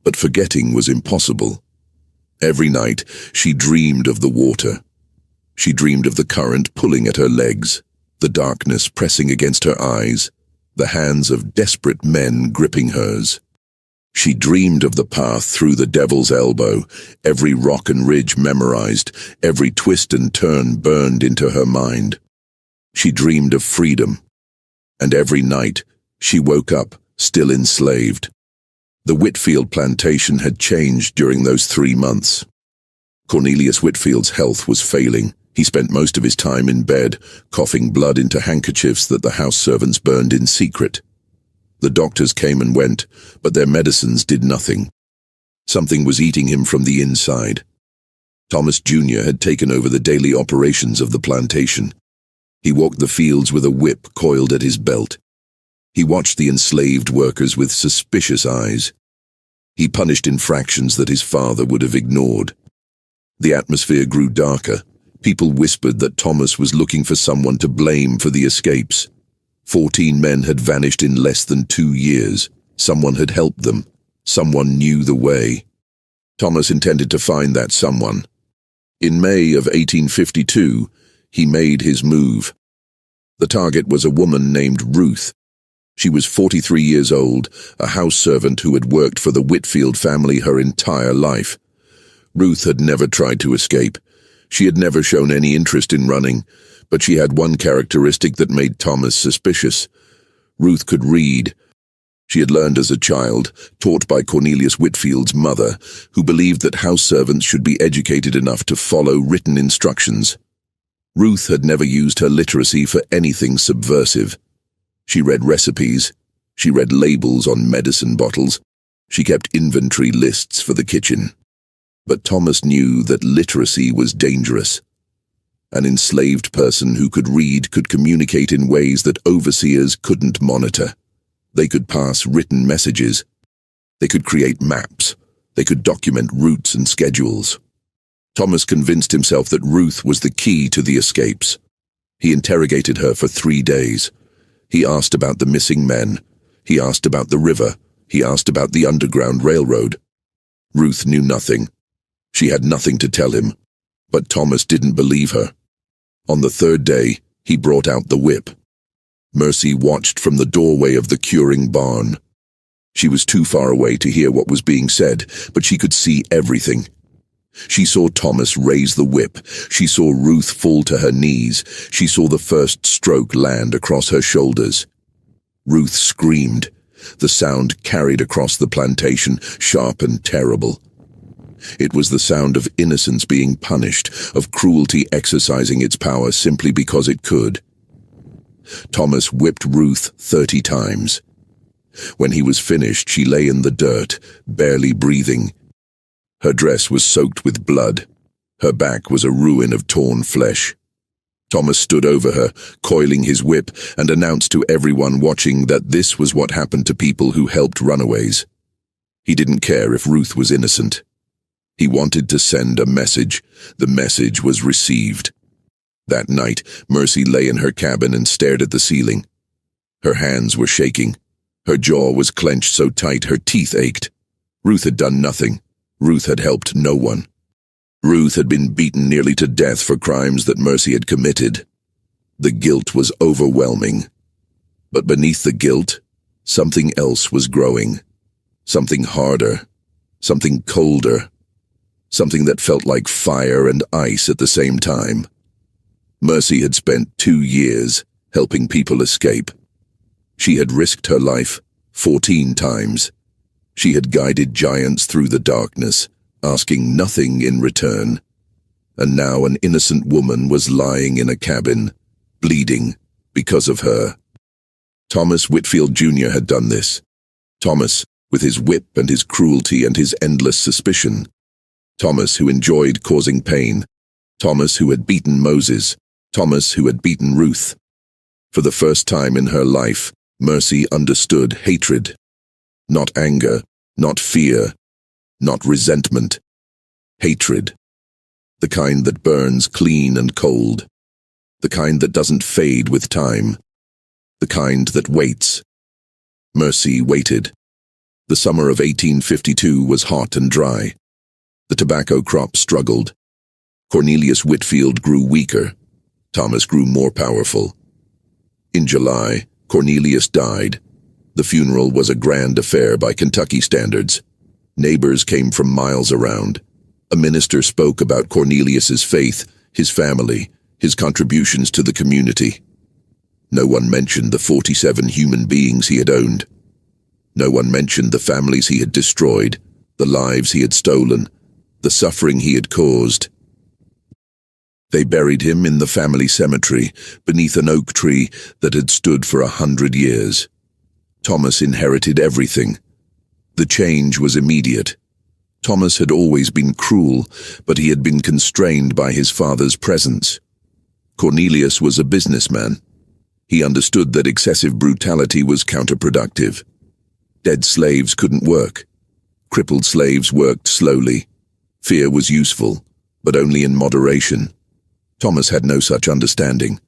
but forgetting was impossible. Every night, she dreamed of the water. She dreamed of the current pulling at her legs, the darkness pressing against her eyes, the hands of desperate men gripping hers. She dreamed of the path through the Devil's Elbow, every rock and ridge memorized, every twist and turn burned into her mind. She dreamed of freedom, and every night she woke up, still enslaved. The Whitfield plantation had changed during those 3 months. Cornelius Whitfield's health was failing. He spent most of his time in bed, coughing blood into handkerchiefs that the house servants burned in secret. The doctors came and went, but their medicines did nothing. Something was eating him from the inside. Thomas Jr. had taken over the daily operations of the plantation. He walked the fields with a whip coiled at his belt. He watched the enslaved workers with suspicious eyes. He punished infractions that his father would have ignored. The atmosphere grew darker. People whispered that Thomas was looking for someone to blame for the escapes. 14 men had vanished in less than 2 years. Someone had helped them. Someone knew the way. Thomas intended to find that someone. In May of 1852, he made his move. The target was a woman named Ruth. She was 43 years old, a house servant who had worked for the Whitfield family her entire life. Ruth had never tried to escape. She had never shown any interest in running, but she had one characteristic that made Thomas suspicious. Ruth could read. She had learned as a child, taught by Cornelius Whitfield's mother, who believed that house servants should be educated enough to follow written instructions. Ruth had never used her literacy for anything subversive. She read recipes. She read labels on medicine bottles. She kept inventory lists for the kitchen. But Thomas knew that literacy was dangerous. An enslaved person who could read could communicate in ways that overseers couldn't monitor. They could pass written messages. They could create maps. They could document routes and schedules. Thomas convinced himself that Ruth was the key to the escapes. He interrogated her for 3 days. He asked about the missing men. He asked about the river. He asked about the Underground Railroad. Ruth knew nothing. She had nothing to tell him. But Thomas didn't believe her. On the 3rd day, he brought out the whip. Mercy watched from the doorway of the curing barn. She was too far away to hear what was being said, but she could see everything. She saw Thomas raise the whip. She saw Ruth fall to her knees. She saw the first stroke land across her shoulders. Ruth screamed. The sound carried across the plantation, sharp and terrible. It was the sound of innocence being punished, of cruelty exercising its power simply because it could. Thomas whipped Ruth 30 times. When he was finished, she lay in the dirt, barely breathing. Her dress was soaked with blood. Her back was a ruin of torn flesh. Thomas stood over her, coiling his whip, and announced to everyone watching that this was what happened to people who helped runaways. He didn't care if Ruth was innocent. He wanted to send a message. The message was received. That night, Mercy lay in her cabin and stared at the ceiling. Her hands were shaking. Her jaw was clenched so tight her teeth ached. Ruth had done nothing. Ruth had helped no one. Ruth had been beaten nearly to death for crimes that Mercy had committed. The guilt was overwhelming. But beneath the guilt, something else was growing. Something harder. Something colder. Something that felt like fire and ice at the same time. Mercy had spent 2 years helping people escape. She had risked her life 14 times. She had guided giants through the darkness, asking nothing in return. And now an innocent woman was lying in a cabin, bleeding because of her. Thomas Whitfield Jr. had done this. Thomas, with his whip and his cruelty and his endless suspicion. Thomas, who enjoyed causing pain. Thomas, who had beaten Moses. Thomas, who had beaten Ruth. For the first time in her life, Mercy understood hatred. Not anger, not fear, not resentment. Hatred. The kind that burns clean and cold. The kind that doesn't fade with time. The kind that waits. Mercy waited. The summer of 1852 was hot and dry. The tobacco crop struggled. Cornelius Whitfield grew weaker. Thomas grew more powerful. In July, Cornelius died. The funeral was a grand affair by Kentucky standards. Neighbors came from miles around. A minister spoke about Cornelius's faith, his family, his contributions to the community. No one mentioned the 47 human beings he had owned. No one mentioned the families he had destroyed, the lives he had stolen, the suffering he had caused. They buried him in the family cemetery, beneath an oak tree that had stood for 100 years. Thomas inherited everything. The change was immediate. Thomas had always been cruel, but he had been constrained by his father's presence. Cornelius was a businessman. He understood that excessive brutality was counterproductive. Dead slaves couldn't work. Crippled slaves worked slowly. Fear was useful, but only in moderation. Thomas had no such understanding.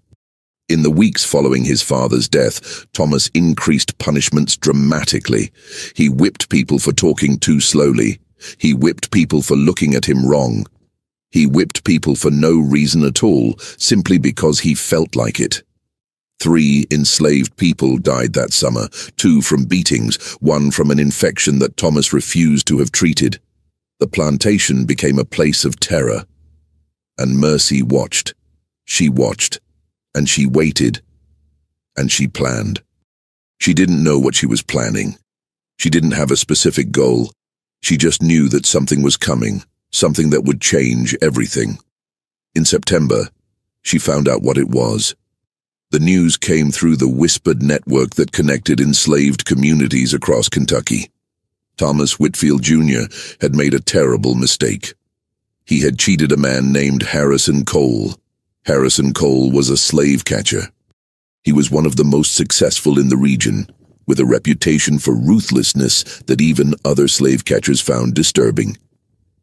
In the weeks following his father's death, Thomas increased punishments dramatically. He whipped people for talking too slowly. He whipped people for looking at him wrong. He whipped people for no reason at all, simply because he felt like it. 3 enslaved people died that summer, 2 from beatings, 1 from an infection that Thomas refused to have treated. The plantation became a place of terror. And Mercy watched. She watched. And she waited. And she planned. She didn't know what she was planning. She didn't have a specific goal. She just knew that something was coming, something that would change everything. In September, she found out what it was. The news came through the whispered network that connected enslaved communities across Kentucky. Thomas Whitfield Jr. had made a terrible mistake. He had cheated a man named Harrison Cole. Harrison Cole was a slave catcher. He was one of the most successful in the region, with a reputation for ruthlessness that even other slave catchers found disturbing.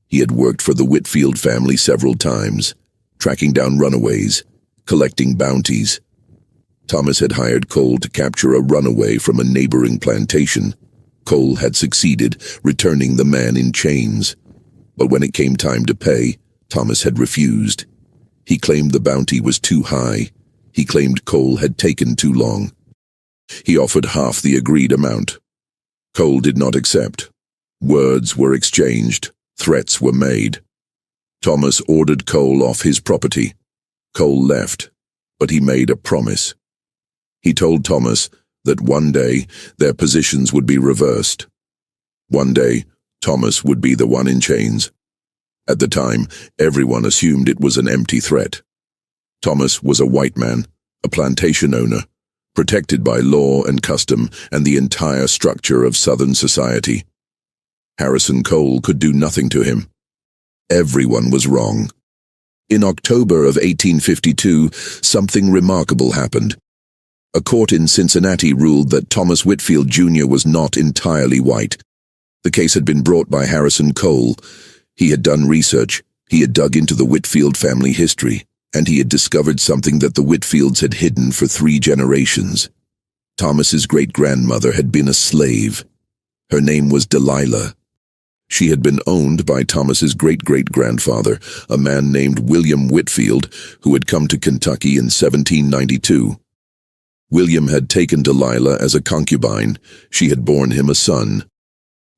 He had worked for the Whitfield family several times, tracking down runaways, collecting bounties. Thomas had hired Cole to capture a runaway from a neighboring plantation. Cole had succeeded, returning the man in chains. But when it came time to pay, Thomas had refused. He claimed the bounty was too high. He claimed Cole had taken too long. He offered half the agreed amount. Cole did not accept. Words were exchanged. Threats were made. Thomas ordered Cole off his property. Cole left, but he made a promise. He told Thomas that one day their positions would be reversed. One day, Thomas would be the one in chains. At the time, everyone assumed it was an empty threat. Thomas was a white man, a plantation owner, protected by law and custom and the entire structure of Southern society. Harrison Cole could do nothing to him. Everyone was wrong. In October of 1852, something remarkable happened. A court in Cincinnati ruled that Thomas Whitfield Jr. was not entirely white. The case had been brought by Harrison Cole. He had done research, he had dug into the Whitfield family history, and he had discovered something that the Whitfields had hidden for 3 generations. Thomas's great-grandmother had been a slave. Her name was Delilah. She had been owned by Thomas's great-great-grandfather, a man named William Whitfield, who had come to Kentucky in 1792. William had taken Delilah as a concubine. She had borne him a son.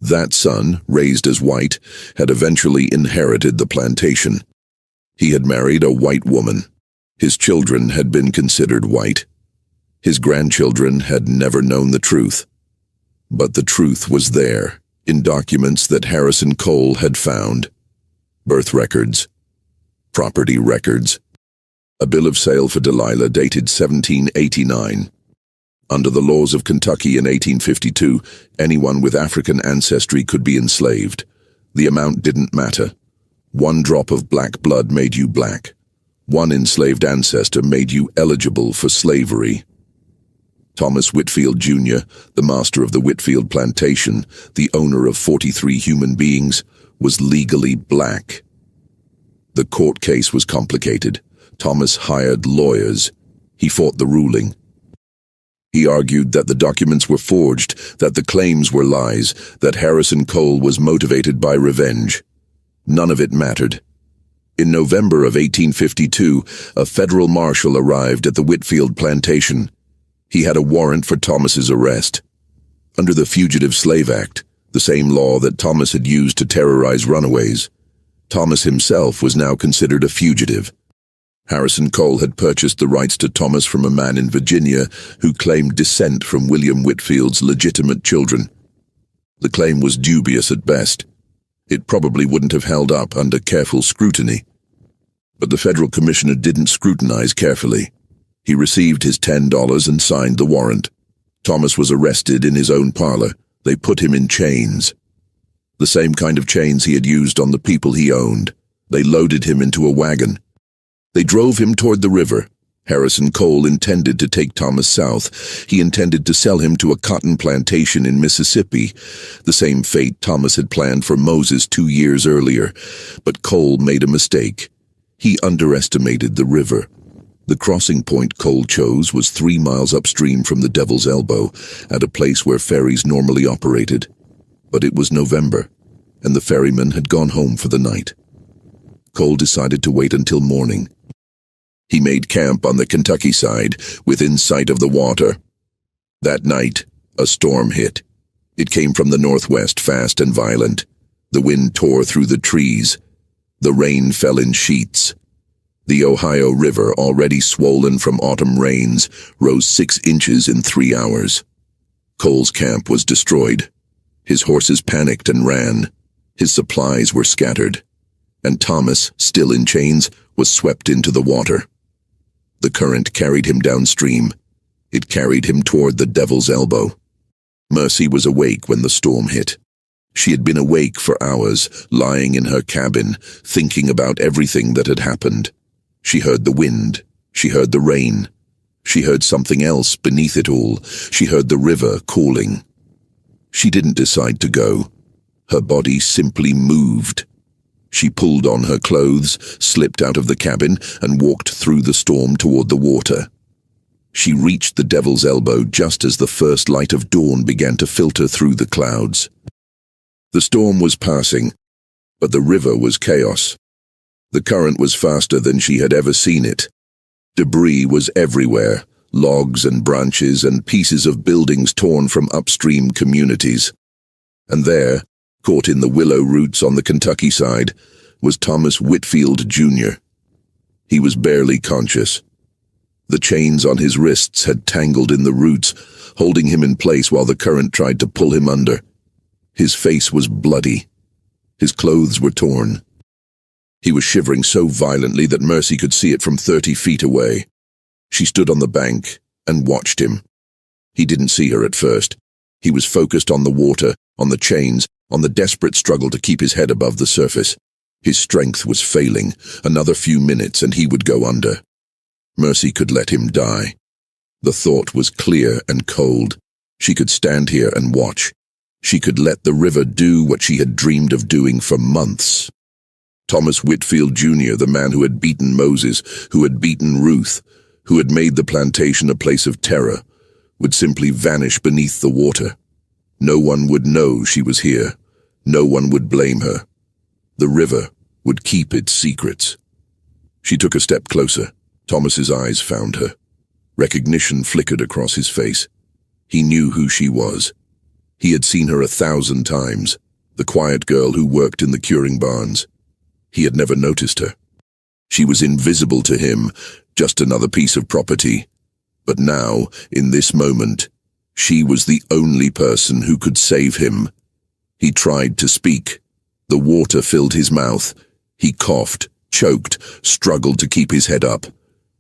That son, raised as white, had eventually inherited the plantation. He had married a white woman. His children had been considered white. His grandchildren had never known the truth. But the truth was there, in documents that Harrison Cole had found. Birth records. Property records. A bill of sale for Delilah dated 1789. Under the laws of Kentucky in 1852, anyone with African ancestry could be enslaved. The amount didn't matter. 1 drop of black blood made you black. 1 enslaved ancestor made you eligible for slavery. Thomas Whitfield Jr., the master of the Whitfield plantation, the owner of 43 human beings, was legally black. The court case was complicated. Thomas hired lawyers. He fought the ruling. He argued that the documents were forged, that the claims were lies, that Harrison Cole was motivated by revenge. None of it mattered. In November of 1852, a federal marshal arrived at the Whitfield plantation. He had a warrant for Thomas's arrest. Under the Fugitive Slave Act, the same law that Thomas had used to terrorize runaways, Thomas himself was now considered a fugitive. Harrison Cole had purchased the rights to Thomas from a man in Virginia who claimed descent from William Whitfield's legitimate children. The claim was dubious at best. It probably wouldn't have held up under careful scrutiny. But the federal commissioner didn't scrutinize carefully. He received his $10 and signed the warrant. Thomas was arrested in his own parlor. They put him in chains. The same kind of chains he had used on the people he owned. They loaded him into a wagon. They drove him toward the river. Harrison Cole intended to take Thomas south. He intended to sell him to a cotton plantation in Mississippi, the same fate Thomas had planned for Moses 2 years earlier. But Cole made a mistake. He underestimated the river. The crossing point Cole chose was 3 miles upstream from the Devil's Elbow, at a place where ferries normally operated. But it was November, and the ferryman had gone home for the night. Cole decided to wait until morning. He made camp on the Kentucky side, within sight of the water. That night, a storm hit. It came from the northwest, fast and violent. The wind tore through the trees. The rain fell in sheets. The Ohio River, already swollen from autumn rains, rose 6 inches in 3 hours. Cole's camp was destroyed. His horses panicked and ran. His supplies were scattered. And Thomas, still in chains, was swept into the water. The current carried him downstream. It carried him toward the Devil's Elbow. Mercy was awake when the storm hit. She had been awake for hours, lying in her cabin, thinking about everything that had happened. She heard the wind. She heard the rain. She heard something else beneath it all. She heard the river calling. She didn't decide to go. Her body simply moved. She pulled on her clothes, slipped out of the cabin, and walked through the storm toward the water. She reached the Devil's Elbow just as the first light of dawn began to filter through the clouds. The storm was passing, but the river was chaos. The current was faster than she had ever seen it. Debris was everywhere, logs and branches and pieces of buildings torn from upstream communities. And there, caught in the willow roots on the Kentucky side, was Thomas Whitfield, Jr. He was barely conscious. The chains on his wrists had tangled in the roots, holding him in place while the current tried to pull him under. His face was bloody. His clothes were torn. He was shivering so violently that Mercy could see it from 30 feet away. She stood on the bank and watched him. He didn't see her at first. He was focused on the water, on the chains, on the desperate struggle to keep his head above the surface. His strength was failing. Another few minutes and he would go under. Mercy could let him die. The thought was clear and cold. She could stand here and watch. She could let the river do what she had dreamed of doing for months. Thomas Whitfield, Jr., the man who had beaten Moses, who had beaten Ruth, who had made the plantation a place of terror, would simply vanish beneath the water. No one would know she was here. No one would blame her. The river would keep its secrets. She took a step closer. Thomas's eyes found her. Recognition flickered across his face. He knew who she was. He had seen her 1,000 times, the quiet girl who worked in the curing barns. He had never noticed her. She was invisible to him, just another piece of property. But now, in this moment, she was the only person who could save him. He tried to speak. The water filled his mouth. He coughed, choked, struggled to keep his head up.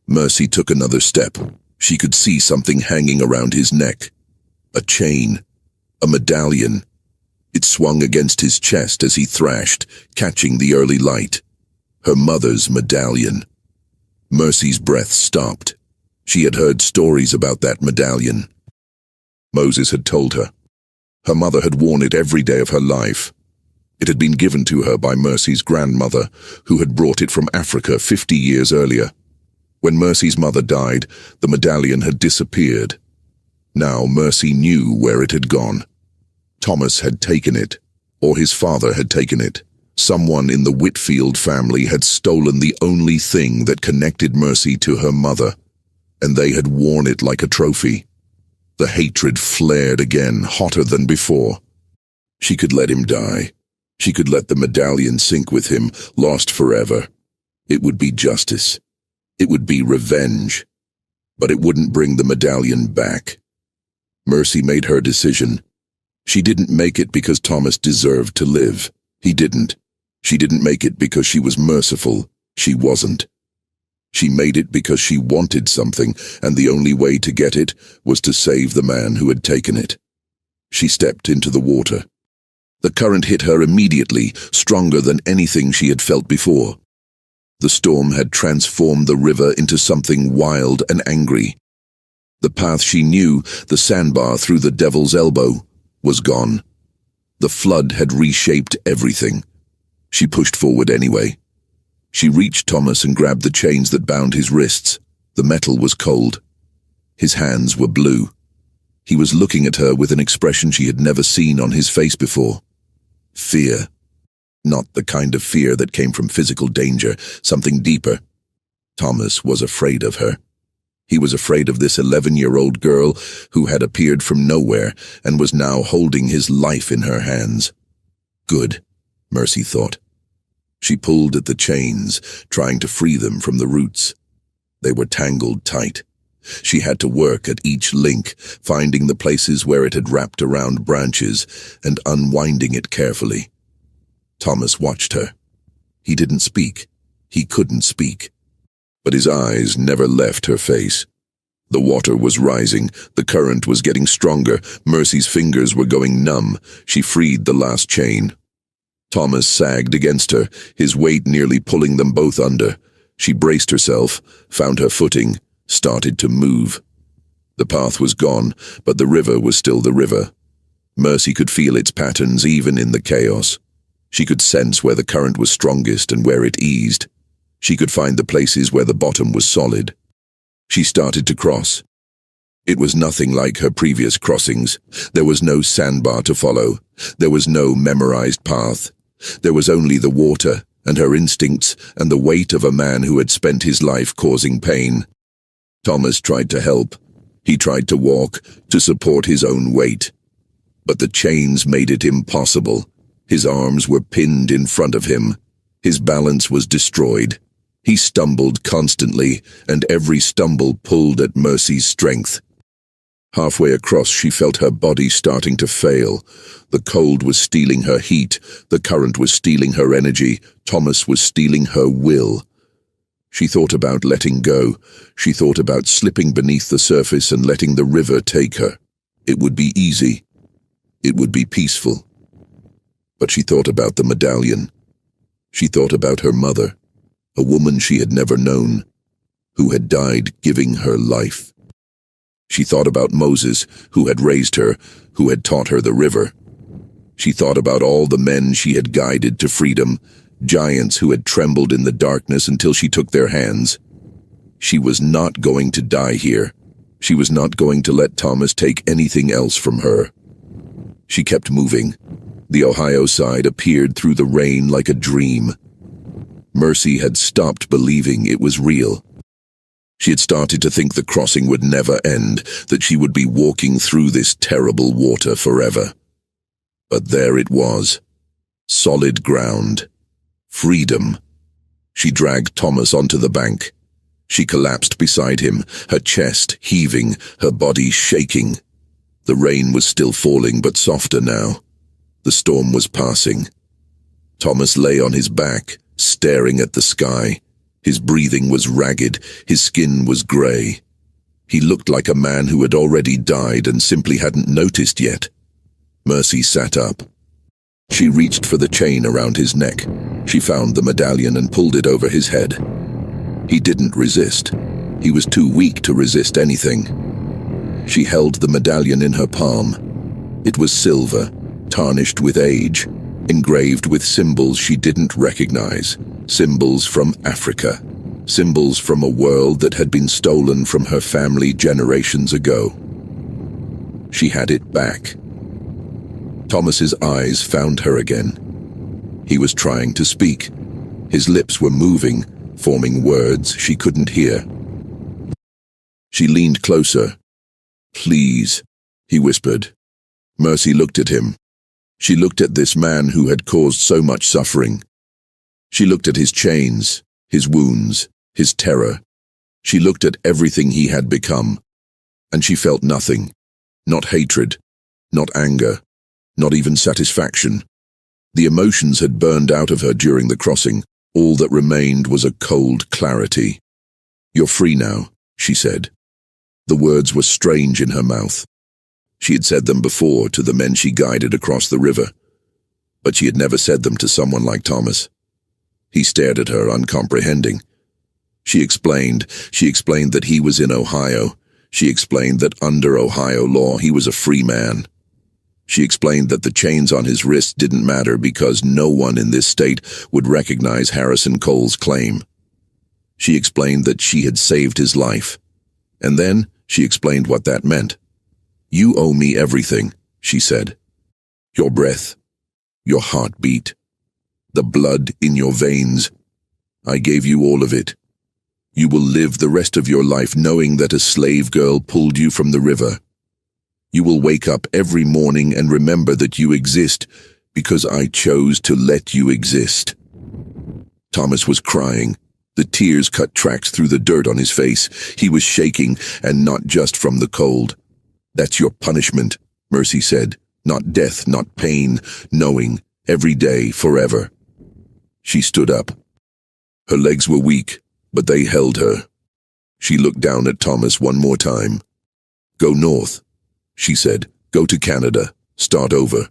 Mercy took another step. She could see something hanging around his neck. A chain. A medallion. It swung against his chest as he thrashed, catching the early light. Her mother's medallion. Mercy's breath stopped. She had heard stories about that medallion. Moses had told her. Her mother had worn it every day of her life. It had been given to her by Mercy's grandmother, who had brought it from Africa 50 years earlier. When Mercy's mother died, the medallion had disappeared. Now Mercy knew where it had gone. Thomas had taken it, or his father had taken it. Someone in the Whitfield family had stolen the only thing that connected Mercy to her mother, and they had worn it like a trophy. The hatred flared again, hotter than before. She could let him die. She could let the medallion sink with him, lost forever. It would be justice. It would be revenge. But it wouldn't bring the medallion back. Mercy made her decision. She didn't make it because Thomas deserved to live. He didn't. She didn't make it because she was merciful. She wasn't. She made it because she wanted something, and the only way to get it was to save the man who had taken it. She stepped into the water. The current hit her immediately, stronger than anything she had felt before. The storm had transformed the river into something wild and angry. The path she knew, the sandbar through the Devil's Elbow, was gone. The flood had reshaped everything. She pushed forward anyway. She reached Thomas and grabbed the chains that bound his wrists. The metal was cold. His hands were blue. He was looking at her with an expression she had never seen on his face before. Fear. Not the kind of fear that came from physical danger, something deeper. Thomas was afraid of her. He was afraid of this 11-year-old girl who had appeared from nowhere and was now holding his life in her hands. Good, Mercy thought. She pulled at the chains, trying to free them from the roots. They were tangled tight. She had to work at each link, finding the places where it had wrapped around branches and unwinding it carefully. Thomas watched her. He didn't speak. He couldn't speak. But his eyes never left her face. The water was rising. The current was getting stronger. Mercy's fingers were going numb. She freed the last chain. Thomas sagged against her, his weight nearly pulling them both under. She braced herself, found her footing, started to move. The path was gone, but the river was still the river. Mercy could feel its patterns even in the chaos. She could sense where the current was strongest and where it eased. She could find the places where the bottom was solid. She started to cross. It was nothing like her previous crossings. There was no sandbar to follow. There was no memorized path. There was only the water and her instincts and the weight of a man who had spent his life causing pain. Thomas tried to help. He tried to walk, to support his own weight. But the chains made it impossible. His arms were pinned in front of him. His balance was destroyed. He stumbled constantly, and every stumble pulled at Mercy's strength. Halfway across, she felt her body starting to fail. The cold was stealing her heat. The current was stealing her energy. Thomas was stealing her will. She thought about letting go. She thought about slipping beneath the surface and letting the river take her. It would be easy. It would be peaceful. But she thought about the medallion. She thought about her mother, a woman she had never known, who had died giving her life. She thought about Moses, who had raised her, who had taught her the river. She thought about all the men she had guided to freedom, giants who had trembled in the darkness until she took their hands. She was not going to die here. She was not going to let Thomas take anything else from her. She kept moving. The Ohio side appeared through the rain like a dream. Mercy had stopped believing it was real. She had started to think the crossing would never end, that she would be walking through this terrible water forever. But there it was. Solid ground. Freedom. She dragged Thomas onto the bank. She collapsed beside him, her chest heaving, her body shaking. The rain was still falling, but softer now. The storm was passing. Thomas lay on his back, staring at the sky. His breathing was ragged, his skin was grey. He looked like a man who had already died and simply hadn't noticed yet. Mercy sat up. She reached for the chain around his neck. She found the medallion and pulled it over his head. He didn't resist. He was too weak to resist anything. She held the medallion in her palm. It was silver, tarnished with age, engraved with symbols she didn't recognize. Symbols from Africa. Symbols from a world that had been stolen from her family generations ago. She had it back. Thomas's eyes found her again. He was trying to speak. His lips were moving, forming words she couldn't hear. She leaned closer. "Please," he whispered. Mercy looked at him. She looked at this man who had caused so much suffering. She looked at his chains, his wounds, his terror. She looked at everything he had become, and she felt nothing. Not hatred, not anger, not even satisfaction. The emotions had burned out of her during the crossing. All that remained was a cold clarity. "You're free now," she said. The words were strange in her mouth. She had said them before to the men she guided across the river, but she had never said them to someone like Thomas. He stared at her, uncomprehending. She explained that he was in Ohio. She explained that under Ohio law he was a free man. She explained that the chains on his wrist didn't matter because no one in this state would recognize Harrison Cole's claim. She explained that she had saved his life. And then she explained what that meant. "You owe me everything," she said. "Your breath, your heartbeat, the blood in your veins. I gave you all of it. You will live the rest of your life knowing that a slave girl pulled you from the river. You will wake up every morning and remember that you exist because I chose to let you exist." Thomas was crying. The tears cut tracks through the dirt on his face. He was shaking, and not just from the cold. "That's your punishment," Mercy said. "Not death, not pain, knowing, every day, forever." She stood up. Her legs were weak, but they held her. She looked down at Thomas one more time. "Go north," she said. "Go to Canada. Start over.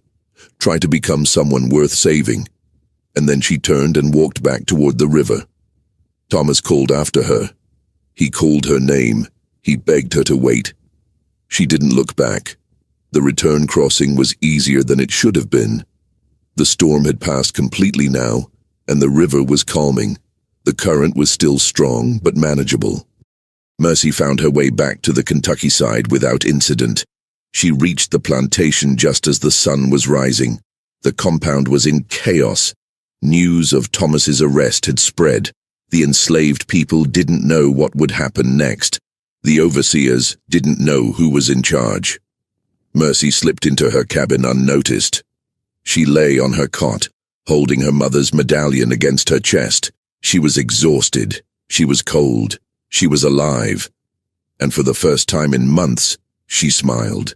Try to become someone worth saving." And then she turned and walked back toward the river. Thomas called after her. He called her name. He begged her to wait. She didn't look back. The return crossing was easier than it should have been. The storm had passed completely now, and the river was calming. The current was still strong, but manageable. Mercy found her way back to the Kentucky side without incident. She reached the plantation just as the sun was rising. The compound was in chaos. News of Thomas's arrest had spread. The enslaved people didn't know what would happen next. The overseers didn't know who was in charge. Mercy slipped into her cabin unnoticed. She lay on her cot, holding her mother's medallion against her chest. She was exhausted. She was cold. She was alive. And for the first time in months, she smiled.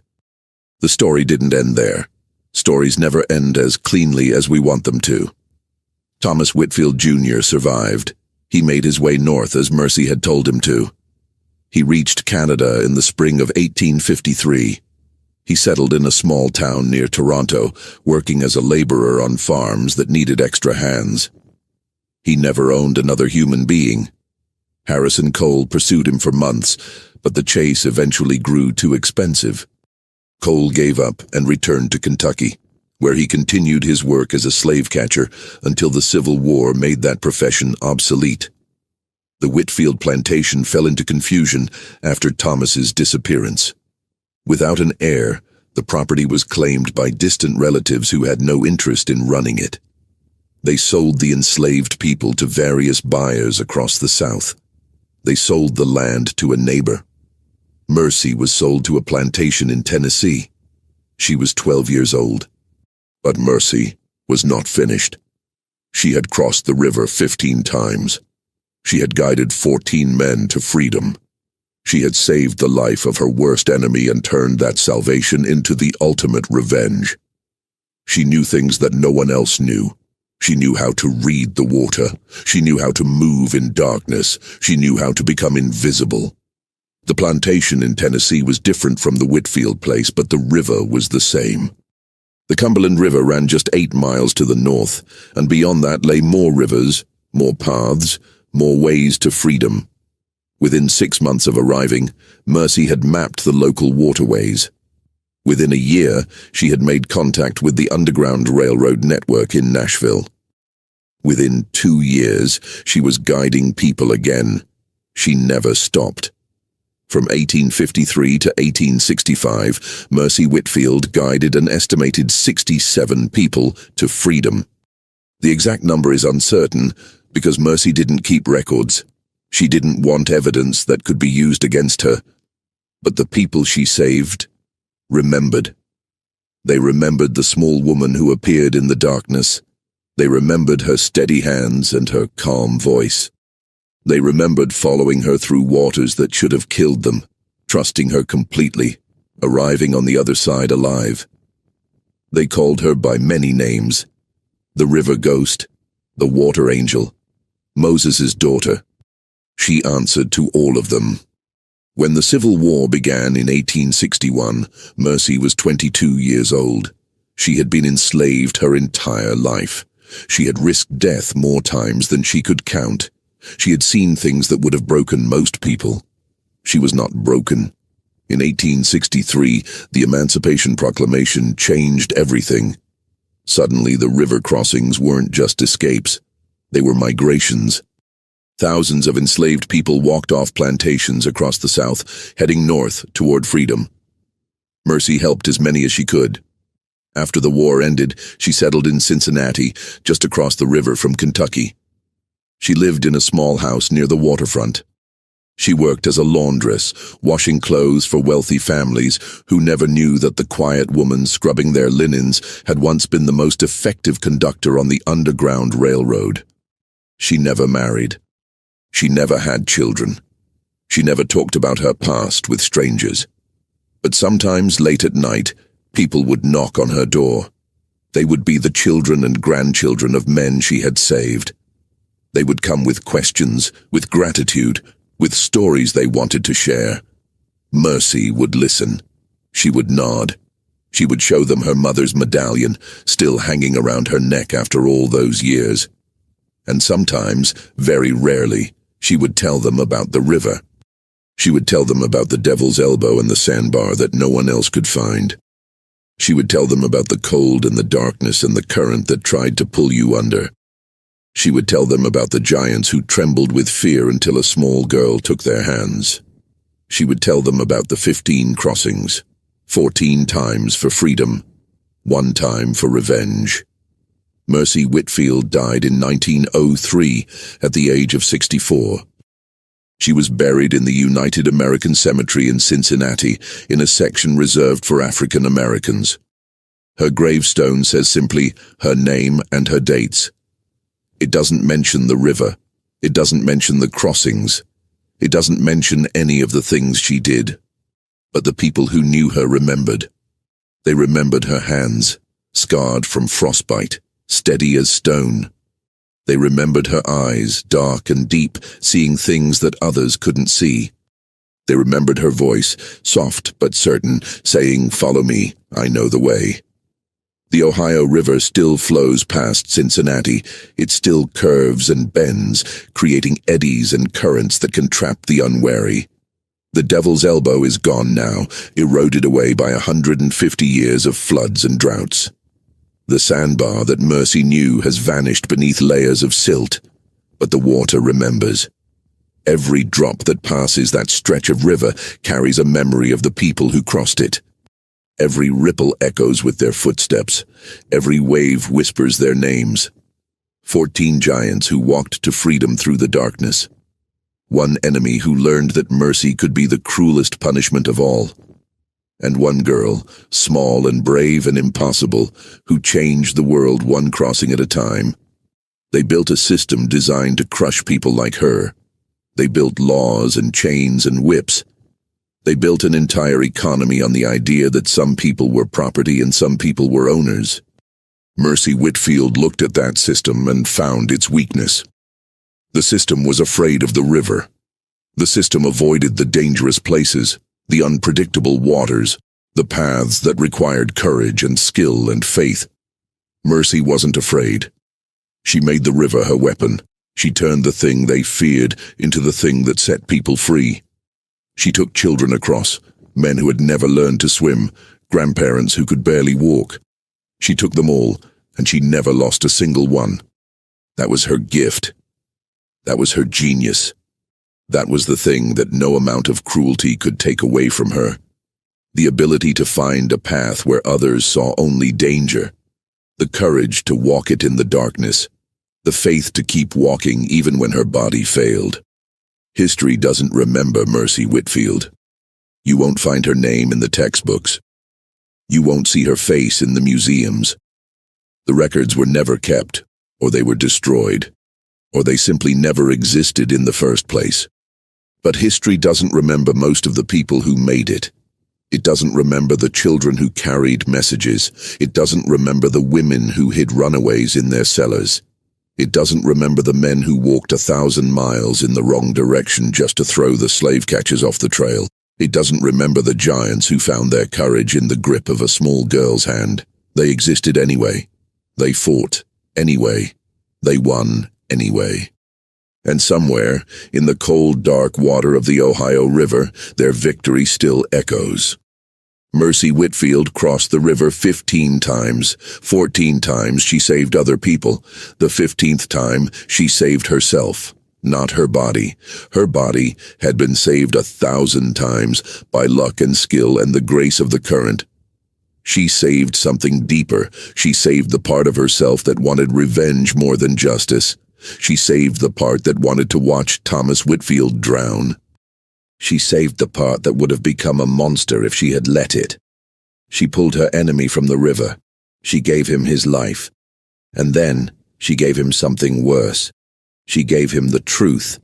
The story didn't end there. Stories never end as cleanly as we want them to. Thomas Whitfield Jr. survived. He made his way north as Mercy had told him to. He reached Canada in the spring of 1853. He settled in a small town near Toronto, working as a laborer on farms that needed extra hands. He never owned another human being. Harrison Cole pursued him for months, but the chase eventually grew too expensive. Cole gave up and returned to Kentucky, where he continued his work as a slave catcher until the Civil War made that profession obsolete. The Whitfield plantation fell into confusion after Thomas's disappearance. Without an heir, the property was claimed by distant relatives who had no interest in running it. They sold the enslaved people to various buyers across the South. They sold the land to a neighbor. Mercy was sold to a plantation in Tennessee. She was 12 years old. But Mercy was not finished. She had crossed the river 15 times. She had guided 14 men to freedom. She had saved the life of her worst enemy and turned that salvation into the ultimate revenge. She knew things that no one else knew. She knew how to read the water. She knew how to move in darkness. She knew how to become invisible. The plantation in Tennessee was different from the Whitfield place, but the river was the same. The Cumberland River ran just 8 miles to the north, and beyond that lay more rivers, more paths, more ways to freedom. Within 6 months of arriving, Mercy had mapped the local waterways. Within a year, she had made contact with the Underground Railroad network in Nashville. Within 2 years, she was guiding people again. She never stopped. From 1853 to 1865, Mercy Whitfield guided an estimated 67 people to freedom. The exact number is uncertain because Mercy didn't keep records. She didn't want evidence that could be used against her. But the people she saved remembered. They remembered the small woman who appeared in the darkness. They remembered her steady hands and her calm voice. They remembered following her through waters that should have killed them, trusting her completely, arriving on the other side alive. They called her by many names: the River Ghost, the Water Angel, Moses' daughter. She answered to all of them. When the Civil War began in 1861, Mercy was 22 years old. She had been enslaved her entire life. She had risked death more times than she could count. She had seen things that would have broken most people. She was not broken. In 1863, the Emancipation Proclamation changed everything. Suddenly, the river crossings weren't just escapes. They were migrations. Thousands of enslaved people walked off plantations across the South, heading north toward freedom. Mercy helped as many as she could. After the war ended, she settled in Cincinnati, just across the river from Kentucky. She lived in a small house near the waterfront. She worked as a laundress, washing clothes for wealthy families who never knew that the quiet woman scrubbing their linens had once been the most effective conductor on the Underground Railroad. She never married. She never had children. She never talked about her past with strangers. But sometimes, late at night, people would knock on her door. They would be the children and grandchildren of men she had saved. They would come with questions, with gratitude, with stories they wanted to share. Mercy would listen. She would nod. She would show them her mother's medallion, still hanging around her neck after all those years. And sometimes, very rarely, She would tell them about the river. She would tell them about the devil's elbow and the sandbar that no one else could find. She would tell them about the cold and the darkness and the current that tried to pull you under. She would tell them about the giants who trembled with fear until a small girl took their hands. She would tell them about the 15 crossings, 14 times for freedom, 1 time for revenge. Mercy Whitfield died in 1903 at the age of 64. She was buried in the United American Cemetery in Cincinnati in a section reserved for African Americans. Her gravestone says simply her name and her dates. It doesn't mention the river. It doesn't mention the crossings. It doesn't mention any of the things she did. But the people who knew her remembered. They remembered her hands, scarred from frostbite, steady as stone. They remembered her eyes, dark and deep, seeing things that others couldn't see. They remembered her voice, soft but certain, saying, "Follow me, I know the way." The Ohio River still flows past Cincinnati. It still curves and bends, creating eddies and currents that can trap the unwary. The devil's elbow is gone now, eroded away by 150 years of floods and droughts. The sandbar that Mercy knew has vanished beneath layers of silt, but the water remembers. Every drop that passes that stretch of river carries a memory of the people who crossed it. Every ripple echoes with their footsteps. Every wave whispers their names. 14 giants who walked to freedom through the darkness. One enemy who learned that mercy could be the cruelest punishment of all. And one girl, small and brave and impossible, who changed the world one crossing at a time. They built a system designed to crush people like her. They built laws and chains and whips. They built an entire economy on the idea that some people were property and some people were owners. Mercy Whitfield looked at that system and found its weakness. The system was afraid of the river. The system avoided the dangerous places, the unpredictable waters, the paths that required courage and skill and faith. Mercy wasn't afraid. She made the river her weapon. She turned the thing they feared into the thing that set people free. She took children across, men who had never learned to swim, grandparents who could barely walk. She took them all, and she never lost a single one. That was her gift. That was her genius. That was the thing that no amount of cruelty could take away from her. The ability to find a path where others saw only danger. The courage to walk it in the darkness. The faith to keep walking even when her body failed. History doesn't remember Mercy Whitfield. You won't find her name in the textbooks. You won't see her face in the museums. The records were never kept, or they were destroyed, or they simply never existed in the first place. But history doesn't remember most of the people who made it. It doesn't remember the children who carried messages. It doesn't remember the women who hid runaways in their cellars. It doesn't remember the men who walked 1,000 miles in the wrong direction just to throw the slave catchers off the trail. It doesn't remember the giants who found their courage in the grip of a small girl's hand. They existed anyway. They fought anyway. They won anyway. And somewhere, in the cold, dark water of the Ohio River, their victory still echoes. Mercy Whitfield crossed the river 15 times. 14 times she saved other people. The 15th time she saved herself, not her body. Her body had been saved 1,000 times by luck and skill and the grace of the current. She saved something deeper. She saved the part of herself that wanted revenge more than justice. She saved the part that wanted to watch Thomas Whitfield drown. She saved the part that would have become a monster if she had let it. She pulled her enemy from the river. She gave him his life. And then she gave him something worse. She gave him the truth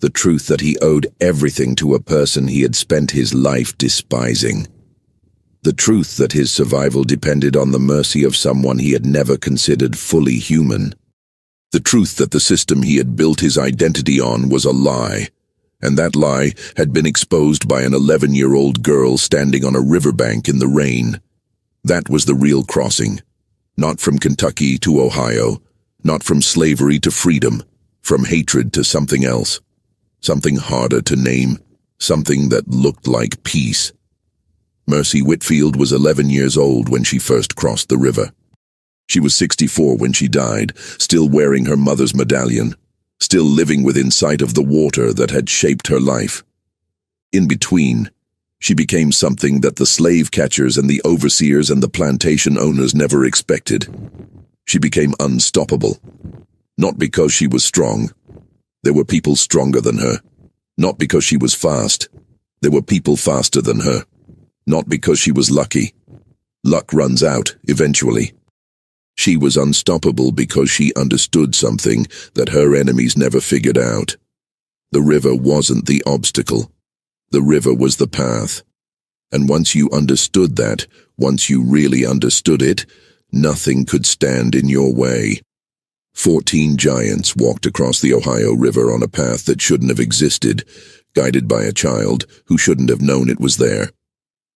that he owed everything to a person he had spent his life despising. The truth that his survival depended on the mercy of someone he had never considered fully human. The truth that the system he had built his identity on was a lie, and that lie had been exposed by an 11-year-old girl standing on a riverbank in the rain. That was the real crossing. Not from Kentucky to Ohio, not from slavery to freedom, from hatred to something else. something harder to name, something that looked like peace. Mercy Whitfield was 11 years old when she first crossed the river. She was 64 when she died, still wearing her mother's medallion, still living within sight of the water that had shaped her life. In between, she became something that the slave catchers and the overseers and the plantation owners never expected. She became unstoppable. Not because she was strong. There were people stronger than her. Not because she was fast. There were people faster than her. Not because she was lucky. Luck runs out, eventually. She was unstoppable because she understood something that her enemies never figured out. The river wasn't the obstacle. The river was the path. And once you understood that, once you really understood it, nothing could stand in your way. 14 giants walked across the Ohio River on a path that shouldn't have existed, guided by a child who shouldn't have known it was there.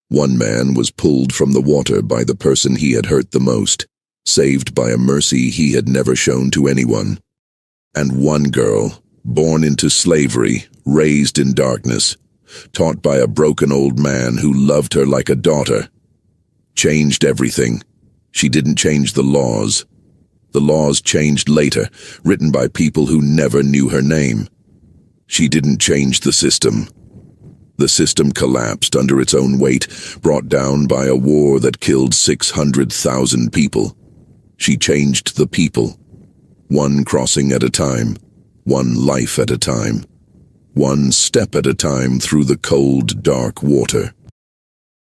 One man was pulled from the water by the person he had hurt the most, saved by a mercy he had never shown to anyone. And one girl, born into slavery, raised in darkness, taught by a broken old man who loved her like a daughter, changed everything. She didn't change the laws. The laws changed later, written by people who never knew her name. She didn't change the system. The system collapsed under its own weight, brought down by a war that killed 600,000 people. She changed the people, one crossing at a time, one life at a time, one step at a time through the cold, dark water.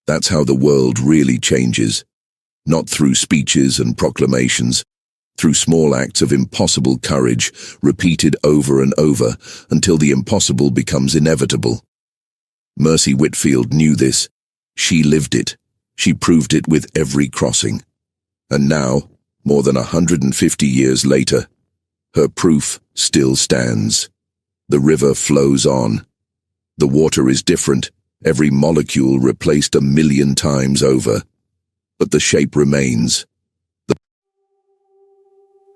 That's how the world really changes, not through speeches and proclamations, through small acts of impossible courage, repeated over and over until the impossible becomes inevitable. Mercy Whitfield knew this. She lived it. She proved it with every crossing. And now, more than 150 years later, her proof still stands. The river flows on. The water is different, every molecule replaced 1,000,000 times over. But the shape remains.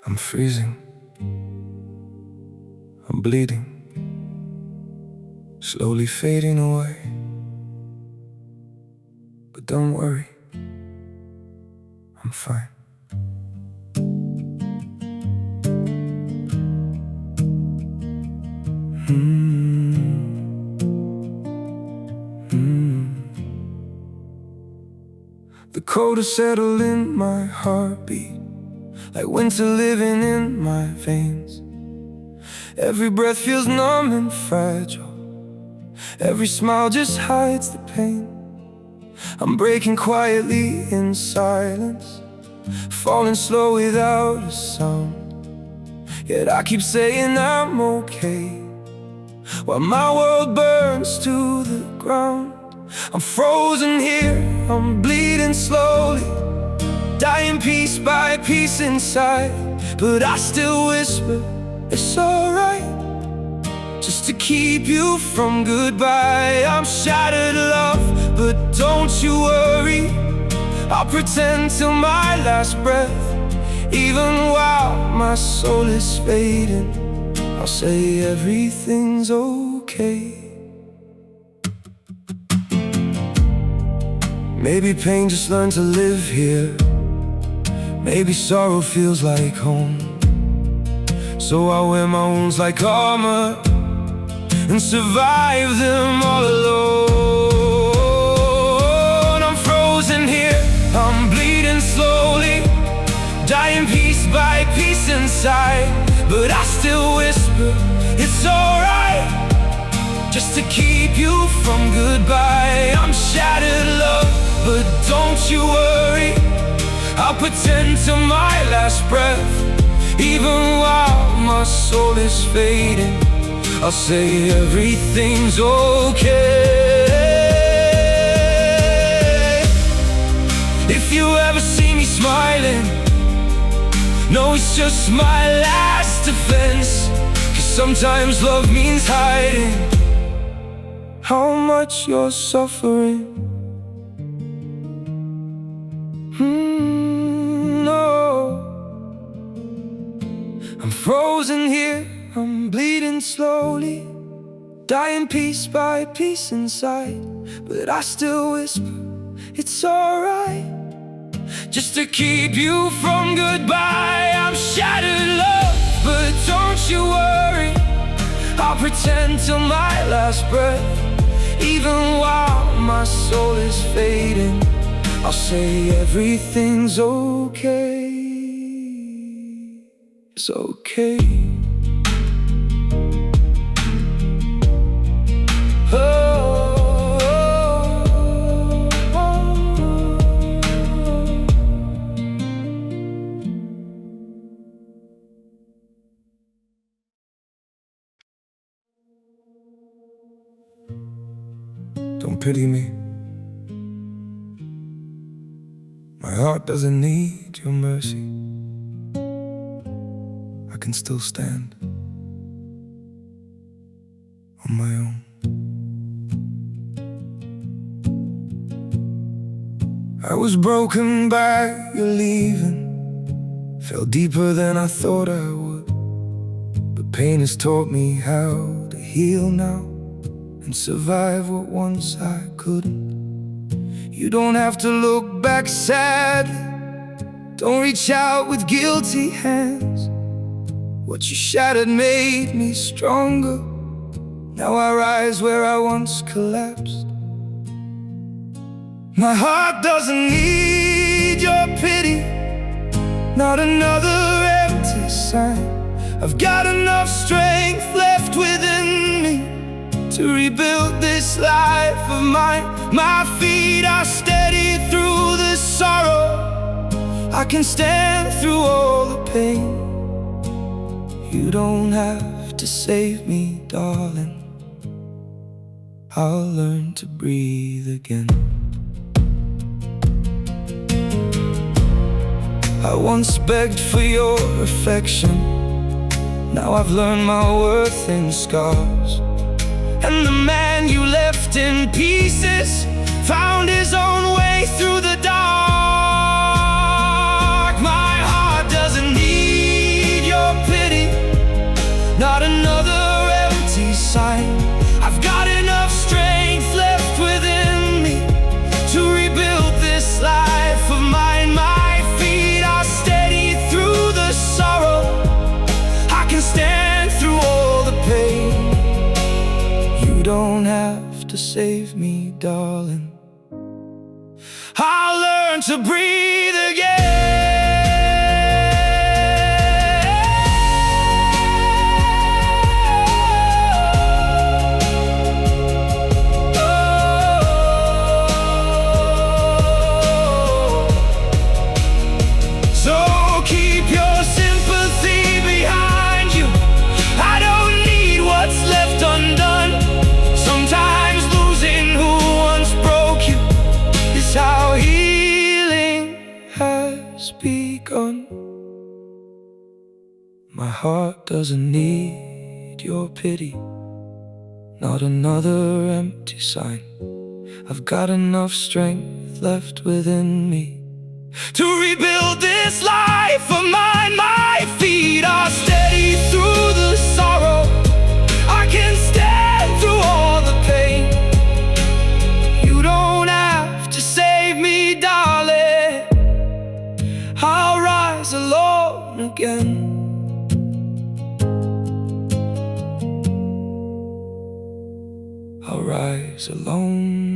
I'm freezing. I'm bleeding. Slowly fading away. But don't worry, I'm fine. The cold has settled in my heartbeat, like winter living in my veins. Every breath feels numb and fragile. Every smile just hides the pain. I'm breaking quietly in silence, falling slow without a sound. Yet I keep saying I'm okay, while my world burns to the ground. I'm frozen here, I'm bleeding slowly, dying piece by piece inside. But I still whisper, it's alright, just to keep you from goodbye. I'm shattered, love, but don't you worry, I'll pretend till my last breath. Even while my soul is fading, I'll say everything's okay. Maybe pain just learned to live here. Maybe sorrow feels like home. So I wear my wounds like armor and survive them all alone. I'm frozen here, I'm bleeding slowly, dying piece by piece inside. But I still whisper, it's alright, just to keep you from goodbye. I'm shattered, love, but don't you worry, I'll pretend till my last breath. Even while my soul is fading, I'll say everything's okay. If you ever see me smiling, no, it's just my last defense. 'Cause sometimes love means hiding how much you're suffering. No, I'm frozen here, I'm bleeding slowly, dying piece by piece inside. But I still whisper, it's alright, just to keep you from goodbye. I'm shattered, love, but don't you worry, I'll pretend till my last breath. Even while my soul is fading, I'll say everything's okay. It's okay. Don't pity me. My heart doesn't need your mercy. I can still stand on my own. I was broken by your leaving, fell deeper than I thought I would. But pain has taught me how to heal now and survive what once I couldn't. You don't have to look back sadly, don't reach out with guilty hands. What you shattered made me stronger. Now I rise where I once collapsed. My heart doesn't need your pity, not another empty sign. I've got enough strength left within me to rebuild this life of mine. My feet are steady through the sorrow, I can stand through all the pain. You don't have to save me, darling, I'll learn to breathe again. I once begged for your affection, now I've learned my worth in scars. And the man you left in pieces found his own way through the dark. My heart doesn't need your pity, not another empty sign. I've got enough strength left within me to rebuild this life of mine. My feet are steady through the sorrow, I can stand through all the pain. You don't have to save me, darling, I'll learn to breathe again. So keep your sympathy behind you, I don't need what's left undone. Sometimes losing who once broke you is how healing has begun. My heart doesn't need your pity, not another empty sign. I've got enough strength left within me to rebuild this life of mine. My feet are steady through the sorrow, I can stand through all the pain. You don't have to save me, darling, I'll rise alone again. I'll rise alone